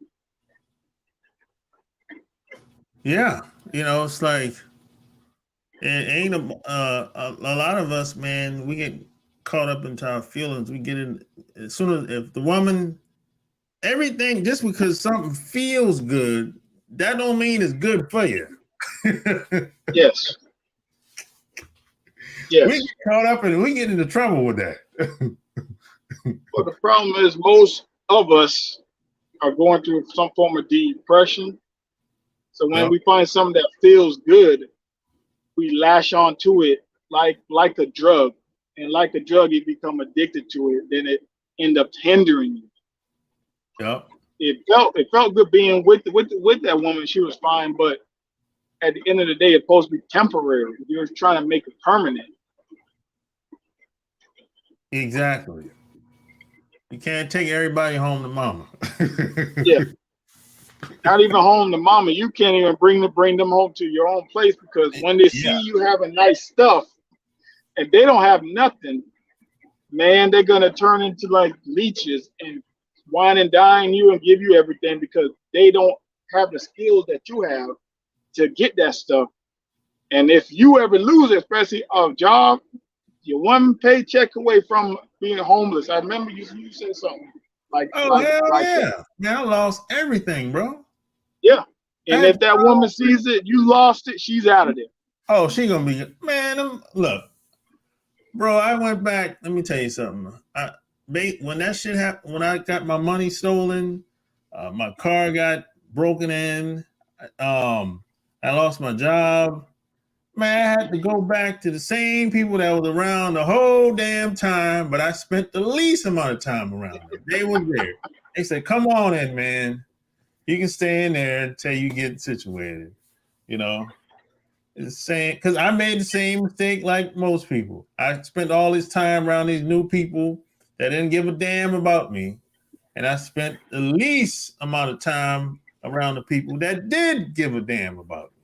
Yeah, it's like it ain't a lot of us, man. We get caught up into our feelings. We get in as soon as if the woman, everything just because something feels good, that don't mean it's good for you. Yes. Yes. We get caught up and we get into trouble with that. But the problem is most of us are going through some form of depression. So when we find something that feels good, we lash onto it like a drug. And like a drug, you become addicted to it, then it ends up hindering you. Yep. It felt good being with that woman. She was fine, but at the end of the day, it's supposed to be temporary. You're trying to make it permanent. Exactly. You can't take everybody home to mama. Yeah. Not even home to mama. You can't even bring them home to your own place, because when they see you having nice stuff and they don't have nothing, man, they're gonna turn into like leeches and wine and dine you and give you everything, because they don't have the skills that you have to get that stuff. And if you ever lose, especially a job, you're one paycheck away from being homeless. I remember you said something like that. Man, I lost everything, bro. Yeah. And if that woman sees it, you lost it, she's out of there. Oh, she gonna be, man, look, bro, I went back. Let me tell you something. When that shit happened, when I got my money stolen, my car got broken in, I lost my job. Man, I had to go back to the same people that was around the whole damn time, but I spent the least amount of time around them. They were there. They said, come on in, man. You can stay in there until you get situated. It's saying, because I made the same mistake like most people. I spent all this time around these new people that didn't give a damn about me. And I spent the least amount of time around the people that did give a damn about me.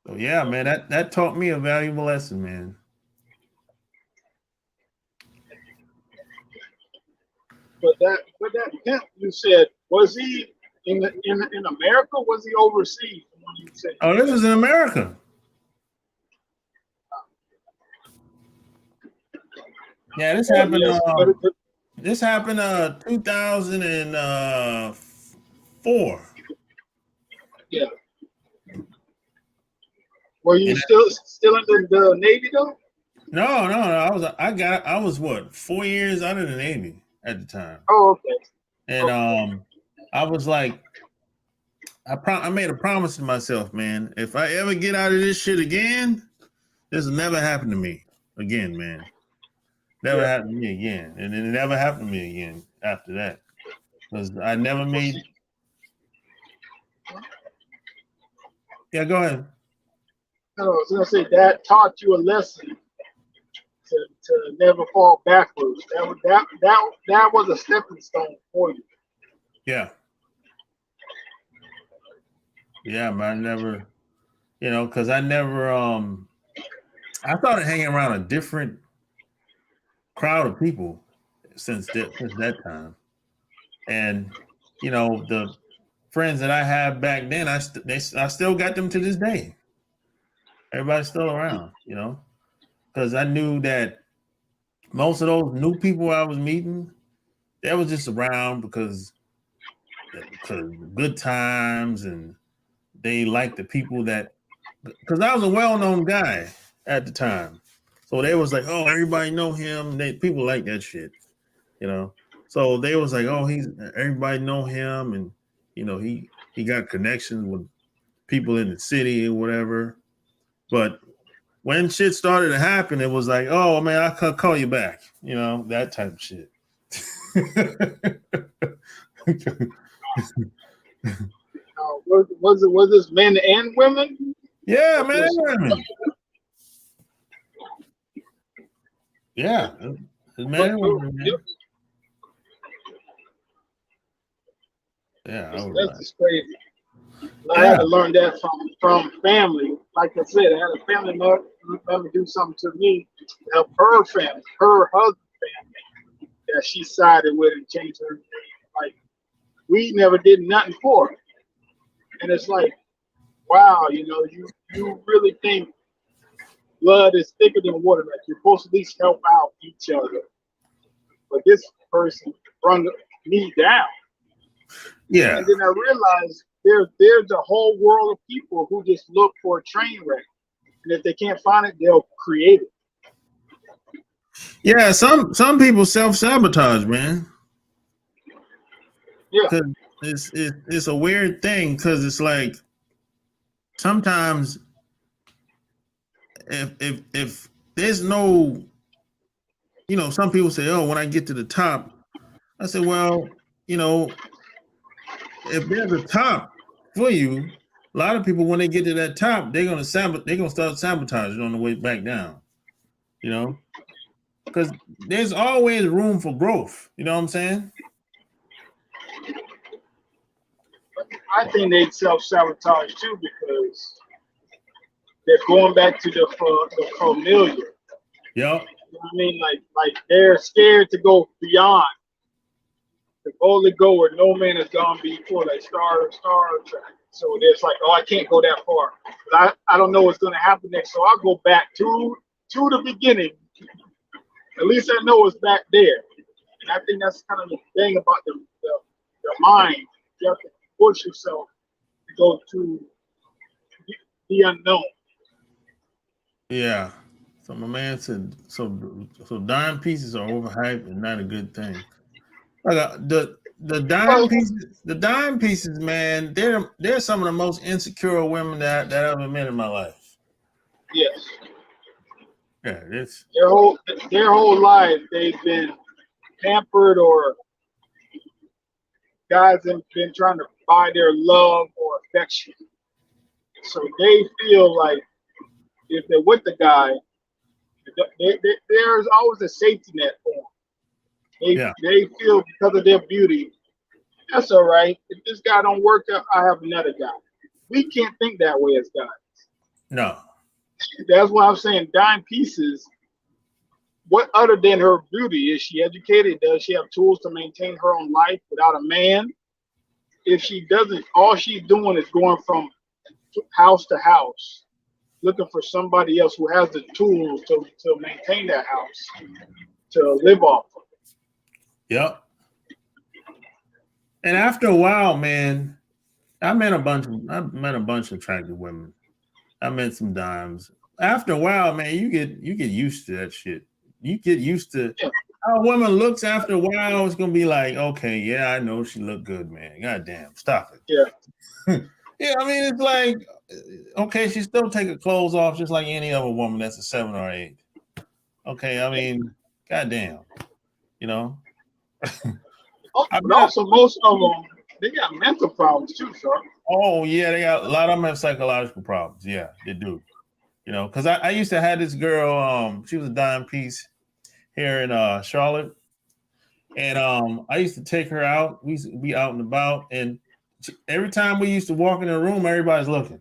So yeah, man, that taught me a valuable lesson, man. But that pimp, you said, was he in America? Or was he overseas? When you said this was in America. Yeah, this happened. This happened 2004. Yeah. Were you still in the Navy though? No. I was what, 4 years out of the Navy at the time. Oh, okay. And I was like, I made a promise to myself, man. If I ever get out of this shit again, this will never happen to me again, man. Never happened to me again. And it never happened to me again after that. Because I never made Yeah, go ahead. I was gonna say that taught you a lesson to never fall backwards. That was a stepping stone for you. Yeah. Yeah, man. I never, because I never I started hanging around a different crowd of people since that time. And the friends that I had back then, I still got them to this day. Everybody's still around, because I knew that most of those new people I was meeting, they was just around because good times, and they liked the people because I was a well-known guy at the time. So they was like, oh, everybody know him. People like that shit, So they was like, oh, everybody know him, and he got connections with people in the city or whatever. But when shit started to happen, it was like, oh man, I could call you back, that type of shit. Was this men and women? Yeah, man. Yeah, man and women, man. Yeah, that's just crazy. I had to learn that from family. Like I said, I had a family member do something to me to help her family, her husband's family, that she sided with and changed her. Like, we never did nothing for her. And it's like, wow, you really think blood is thicker than water. Like, you're supposed to at least help out each other. But this person brought me down. Yeah. And then I realized there's a whole world of people who just look for a train wreck. And if they can't find it, they'll create it. Yeah, some people self-sabotage, man. Yeah. Because it's a weird thing, because it's like sometimes if there's no, some people say, oh, when I get to the top, I say, well, if there's a top for you, a lot of people, when they get to that top, they're gonna start sabotaging on the way back down, because there's always room for growth. You know what I'm saying? I think they self-sabotage too, because they're going back to the familiar. Yep. You know what I mean? Like they're scared to go beyond. The boldly go where no man has gone before, like Star Trek. So it's like, oh, I can't go that far. I don't know what's going to happen next, so I'll go back to the beginning. At least I know it's back there. And I think that's kind of the thing about the mind. You have to push yourself to go to the unknown. Yeah. So my man said, so dime pieces are overhyped and not a good thing. Like the dime pieces, man, they're some of the most insecure women that I've ever met in my life. Yes. Yeah, it's their whole life they've been pampered, or guys have been trying to buy their love or affection. So they feel like if they're with the guy, there's always a safety net for them. They feel because of their beauty, that's all right. If this guy don't work out, I have another guy. We can't think that way as guys. No. That's why I'm saying dime pieces. What other than her beauty? Is she educated? Does she have tools to maintain her own life without a man? If she doesn't, all she's doing is going from house to house, looking for somebody else who has the tools to maintain that house, to live off of. Yep. And after a while, man, I met a bunch of attractive women. I met some dimes. After a while, man, you get used to that shit. You get used to how a woman looks. After a while, it's gonna be like, okay, yeah, I know she look good, man. God damn, stop it. Yeah. Yeah, I mean, it's like, okay, she still take her clothes off just like any other woman that's a 7 or 8. Okay, I mean, goddamn, But also, most of them, they got mental problems too, sir. Oh yeah, they got a lot of them have psychological problems. Yeah, they do. You know, because I used to have this girl. She was a dime piece here in Charlotte, and I used to take her out. We used to be out and about, and every time we used to walk in the room, everybody's looking.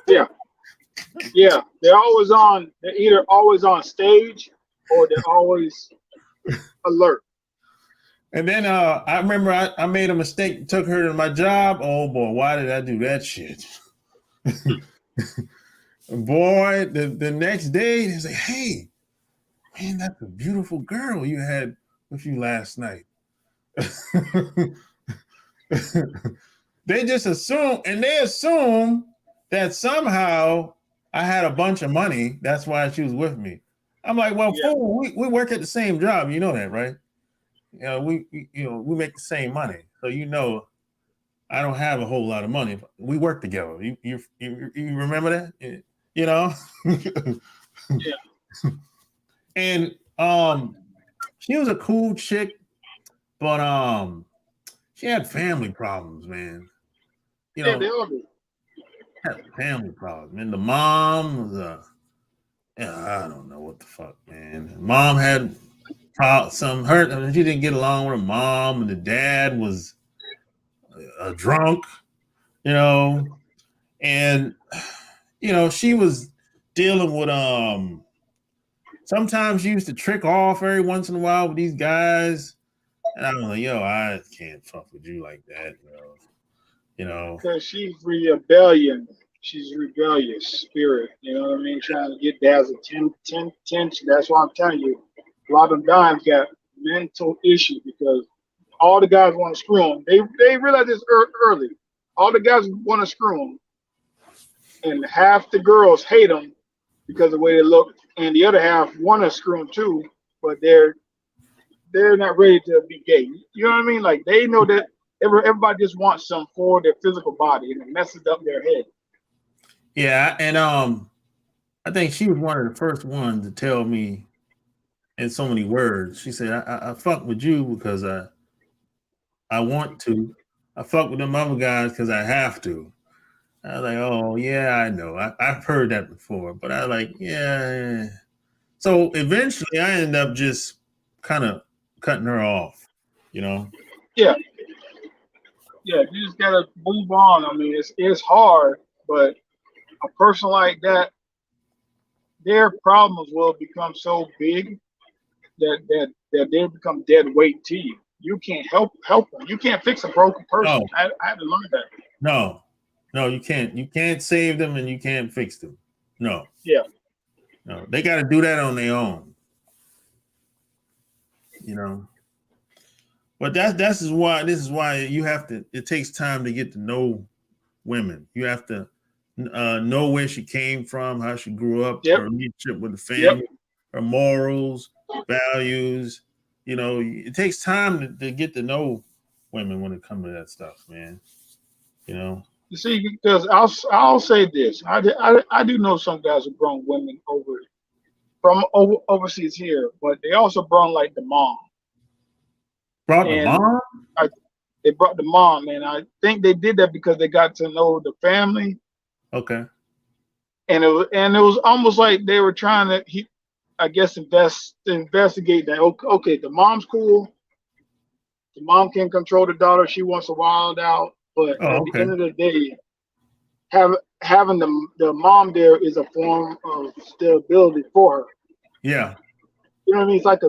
Yeah, yeah. They're always on. They're either always on stage or they're always alert. And then I remember I made a mistake, took her to my job. Oh boy, why did I do that shit? Boy, the next day they say, "Hey, man, that's a beautiful girl you had with you last night." They just assume, and they assume that somehow I had a bunch of money. That's why she was with me. I'm like, well, Yeah. fool, we work at the same job. You know that, right? We make the same money. So I don't have a whole lot of money. We work together. You remember that? You know? Yeah. And she was a cool chick, but she had family problems, man. Yeah, they all do. Had family problems. And the mom was I don't know what the fuck, man. Mom had some hurt. I mean, she didn't get along with her mom, and the dad was a drunk, you know, and she was dealing with sometimes she used to trick off every once in a while with these guys, and I'm like, yo, I can't fuck with you like that, Because she's rebellion. She's rebellious spirit. You know what I mean? Trying to get dad's attention. That's why I'm telling you. A lot of them dimes got mental issues because all the guys want to screw them. They realize this early. All the guys want to screw them, and half the girls hate them because of the way they look, and the other half want to screw them too, but they're not ready to be gay. You know what I mean? Like they know that everybody just wants some for their physical body, and it messes up their head. Yeah, and I think she was one of the first ones to tell me in so many words. She said, I fuck with you because I want to. I fuck with them other guys because I have to. I was like, oh yeah, I know. I've heard that before, but I was like, yeah. So eventually, I ended up just kind of cutting her off. You know? Yeah, yeah. You just gotta move on. I mean, it's hard, but a person like that, their problems will become so big that they become dead weight to you. You can't help them. You can't fix a broken person. No, I had to learn that. no, no. You can't. You can't save them, and you can't fix them. No, Yeah, no. They got to do that on their own. You know. But this is why you have to. It takes time to get to know women. You have to know where she came from, how she grew up, yep, her relationship with the yep. family, her morals, values. It takes time to get to know women when it comes to that stuff, man. You know. You see, because I'll say this. I do know some guys who brought women overseas here, but they also brought like the mom, Brought the and mom? I, they brought the mom, and I think they did that because they got to know the family, Okay. and it was almost like they were trying to I guess investigate that. Okay, the mom's cool. The mom can control the daughter. She wants to wild out, but Oh, at the okay. end of the day, having the mom there is a form of stability for her. Yeah. You know what I mean? It's like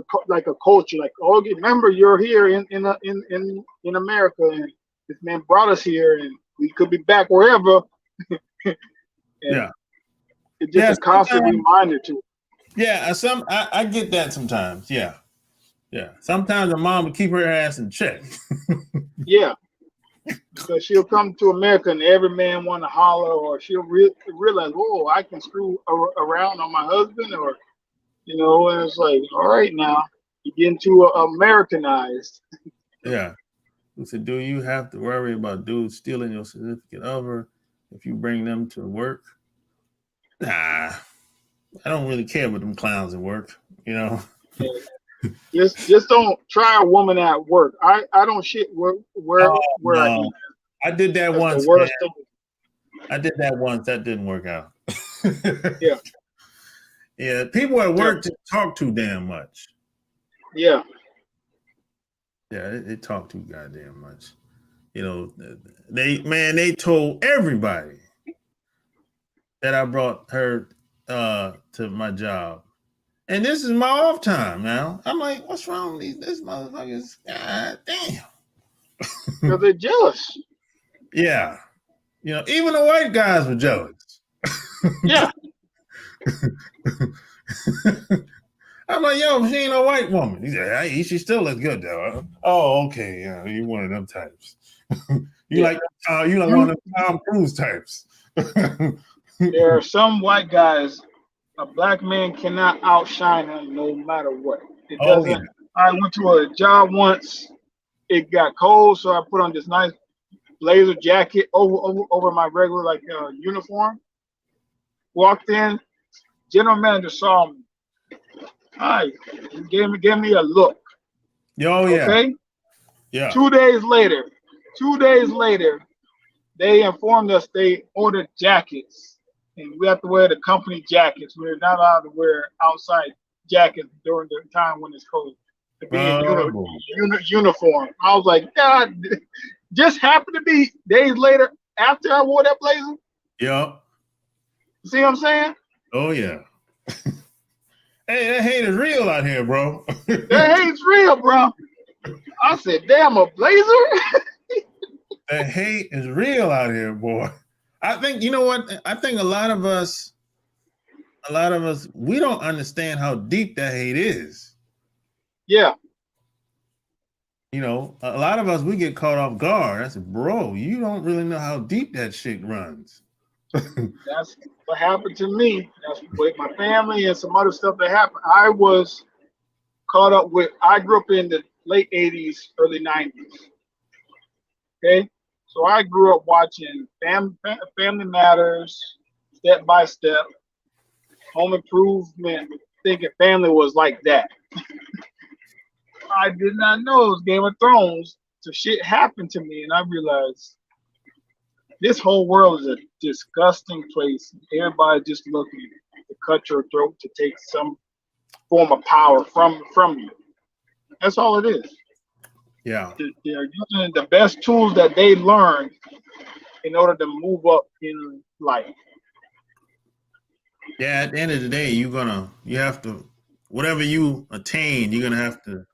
a culture. Like, oh, remember you're here in America, and this man brought us here, and we could be back wherever. And Yeah. it's just Yeah. a constant Sometimes, reminder to. yeah. I get that sometimes. Yeah. Yeah. Sometimes a mom would keep her ass in check. Yeah, because she'll come to America and every man want to holler, or she'll realize, oh, I can screw around on my husband, or and it's like, all right, now you're getting too Americanized. Yeah. Who said, do you have to worry about dudes stealing your significant other if you bring them to work? Nah, I don't really care about them clowns at work, you know? And just don't try a woman at work. I don't shit where Oh, I no. eat. I did that That's once, the worst man. thing. I did that once. That didn't work out. Yeah. Yeah, people at work Yeah. just talk too damn much. Yeah. Yeah, they talk too goddamn much. You know, they told everybody that I brought her to my job. And this is my off time now. I'm like, what's wrong with these motherfuckers? God damn. Because they're jealous. Yeah. You know, even the white guys were jealous. Yeah. I'm like, yo, she ain't no white woman. He said, hey, she still looks good though. Oh, okay. Yeah, you one of them types. you like one of them Tom Cruise types. There are some white guys, a black man cannot outshine him no matter what. It doesn't. Yeah. I went to a job once. It got cold, so I put on this nice blazer jacket over my regular uniform. Walked in, general manager saw me. Hi, he gave me a look. Oh yeah. Okay. Yeah. 2 days later, they informed us they ordered jackets, and we have to wear the company jackets. We're not allowed to wear outside jackets during the time when it's cold. To be in uniform. I was like, God, just happened to be days later after I wore that blazer. Yep. See what I'm saying? Oh yeah. Hey, that hate is real out here, bro. That hate's real, bro. I said, damn, a blazer? That hate is real out here, boy. I think, you know what? I think a lot of us, we don't understand how deep that hate is. Yeah. You know, a lot of us, we get caught off guard. I said, bro, you don't really know how deep that shit runs. That's what happened to me. That's with my family and some other stuff that happened. I was caught up with, I grew up in the late 80s, early 90s. Okay? So I grew up watching Family Matters, Step by Step, Home Improvement, thinking family was like that. I did not know it was Game of Thrones. So shit happened to me, and I realized this whole world is a disgusting place. Everybody just looking to cut your throat to take some form of power from you. That's all it is. Yeah. They're using the best tools that they learned in order to move up in life. Yeah, at the end of the day, you have to, whatever you attain, you're gonna have to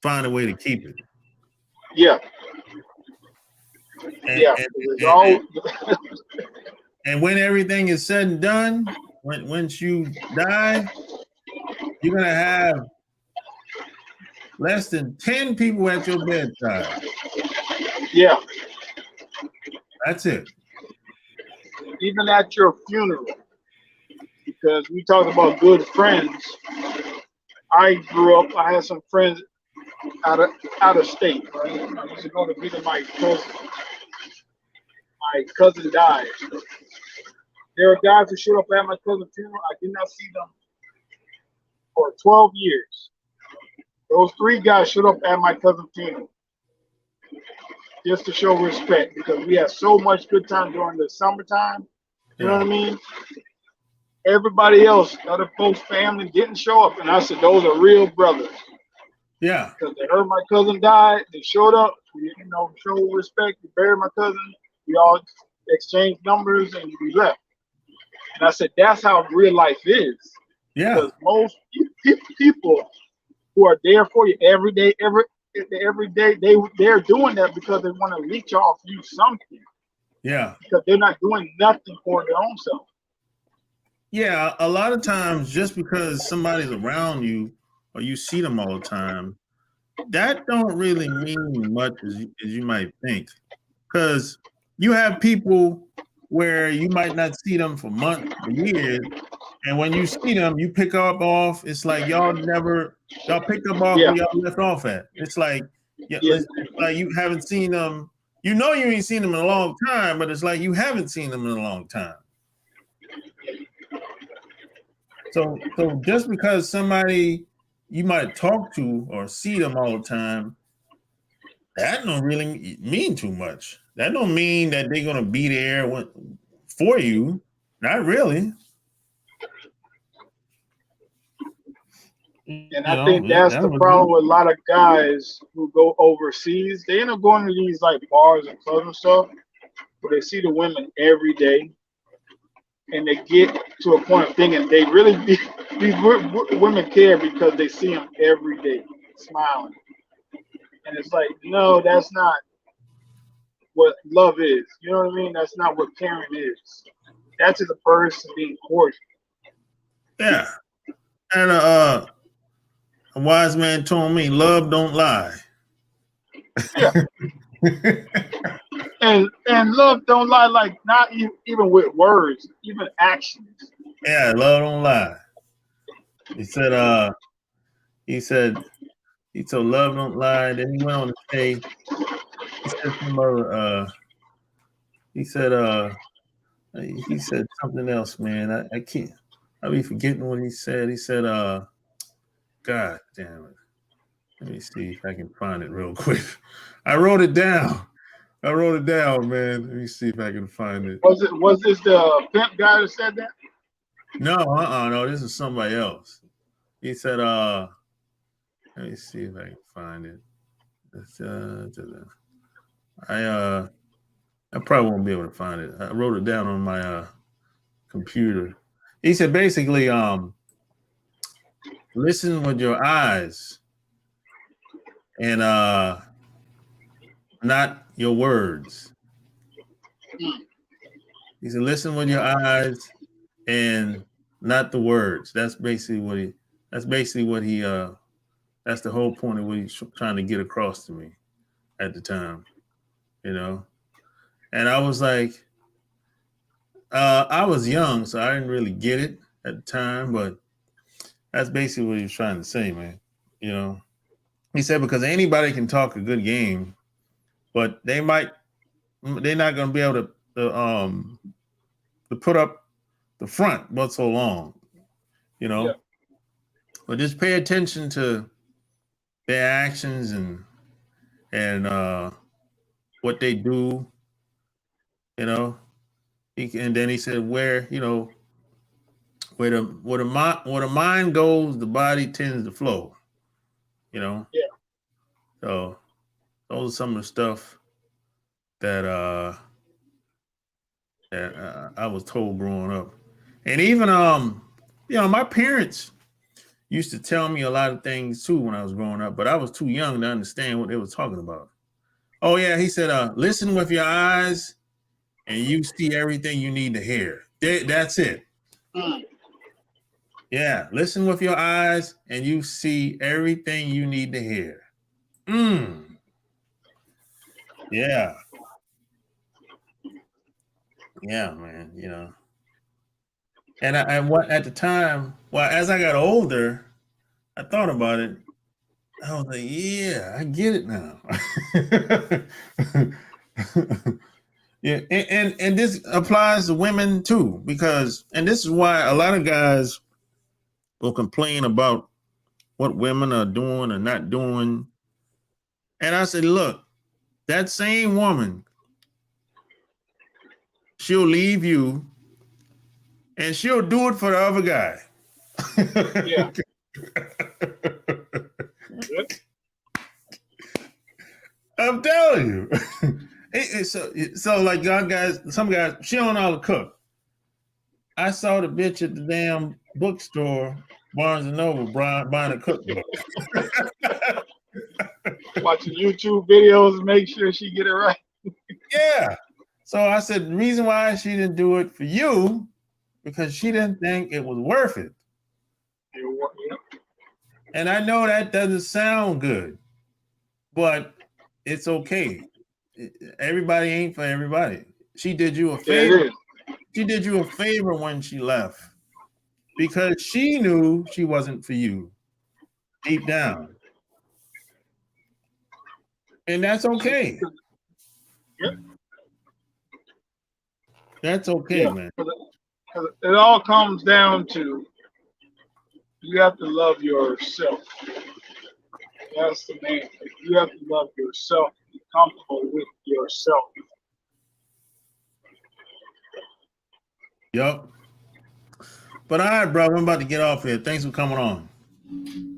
find a way to keep it. Yeah. And when everything is said and done, once you die, you're gonna have less than 10 people at your bedside. Yeah. That's it. Even at your funeral. Because we talk about good friends. I grew up, I had some friends out of state, right? I used to go to visit my cousin. My cousin died. There are guys who showed up at my cousin's funeral. I did not see them for 12 years. Those 3 guys showed up at my cousin's funeral just to show respect because we had so much good time during the summertime. You know what I mean? Everybody else, other folks' family didn't show up, and I said, those are real brothers. Yeah. Because they heard my cousin died, they showed up, we, showed respect, we buried my cousin, we all exchanged numbers, and we left. And I said, that's how real life is. Yeah. Because most people who are there for you every day, they're doing that because they want to leech off you something. Yeah. Because they're not doing nothing for their own self. Yeah, a lot of times just because somebody's around you or you see them all the time, that don't really mean much as you might think. Because you have people where you might not see them for months or years, and when you see them, you pick up off. It's like y'all picked up off where y'all left off at. It's like it's like you haven't seen them. You know you ain't seen them in a long time, but it's like you haven't seen them in a long time. So just because somebody you might talk to or see them all the time, that don't really mean too much. that don't mean that they're gonna be there for you. Not really. And I think that's the problem with a lot of guys who go overseas. They end up going to these like bars and clubs and stuff, where they see the women every day, and they get to a point of thinking they really these women care because they see them every day smiling, and it's like, no, that's not what love is. You know what I mean? That's not what caring is. That's just a person being cordial. Yeah, and a wise man told me, "Love don't lie." Yeah. And love don't lie, like not even with words, even actions. Yeah, love don't lie. He said, he told love don't lie. Then he went on to say, he said some other, he said something else, man. I can't, I'll be forgetting what he said. He said, God damn it. Let me see if I can find it real quick. I wrote it down, man. Let me see if I can find it. Was this the pimp guy that said that? No, no, this is somebody else. He said, let me see if I can find it. I probably won't be able to find it. I wrote it down on my computer. He said basically, listen with your eyes and not your words. He said, listen with your eyes and not the words. That's basically what he that's the whole point of what he's trying to get across to me at the time, you know. And I was like, I was young, so I didn't really get it at the time, but that's basically what he was trying to say, man. You know, he said because anybody can talk a good game, but they're not going to be able to put up the front but so long, you know. Yeah. But just pay attention to their actions and what they do, you know. And then he said, where the mind goes, the body tends to flow, you know. Yeah. So those are some of the stuff that I was told growing up, and even my parents used to tell me a lot of things too when I was growing up, but I was too young to understand what they were talking about. Oh yeah, he said, listen with your eyes, and you see everything you need to hear. That's it. Yeah, listen with your eyes, and you see everything you need to hear. Yeah. Yeah, man, you know. And what at the time, well, as I got older, I thought about it. I was like, yeah, I get it now. Yeah, and this applies to women too, because this is why a lot of guys will complain about what women are doing or not doing. And I said, look, that same woman, she'll leave you and she'll do it for the other guy. Yeah. I'm telling you. So like some guys, she don't know how to cook. I saw the bitch at the damn bookstore, Barnes and Noble, buying a cookbook. Watching YouTube videos and make sure she get it right. Yeah. So I said the reason why she didn't do it for you, because she didn't think it was worth it. And I know that doesn't sound good, but it's okay. Everybody ain't for everybody. She did you a favor. Yeah, she did you a favor when she left because she knew she wasn't for you deep down. And that's okay. Yeah. That's okay, man. It all comes down to you have to love yourself. That's the main thing. You have to love yourself, be comfortable with yourself. Yup. But all right, bro, I'm about to get off here. Thanks for coming on.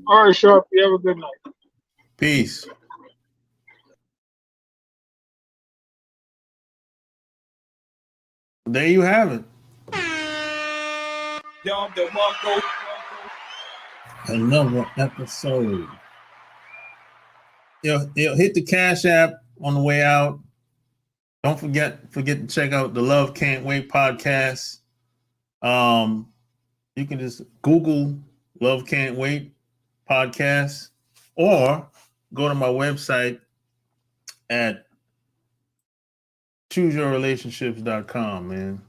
All right, Sharp. You have a good night. Peace. There you have it. Another episode. Hit the Cash App on the way out. Don't forget to check out the Love Can't Wait podcast. You can just Google Love Can't Wait podcast or go to my website at chooseyourrelationships.com, man.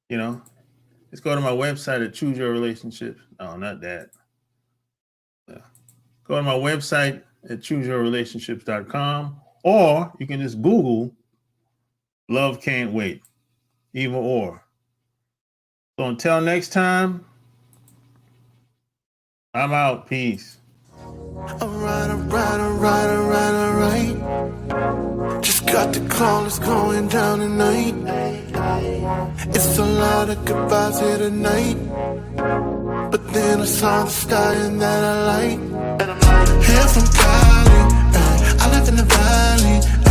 You know, just go to my website at chooseyourrelationships. No, not that. Yeah. Go to my website at chooseyourrelationships.com, or you can just Google Love Can't Wait, either or. So until next time, I'm out. Peace. Alright. Just got the call, it's going down tonight. It's a lot of goodbyes here tonight. But then I saw the sky and that I like. Here from Cali, I live in the valley.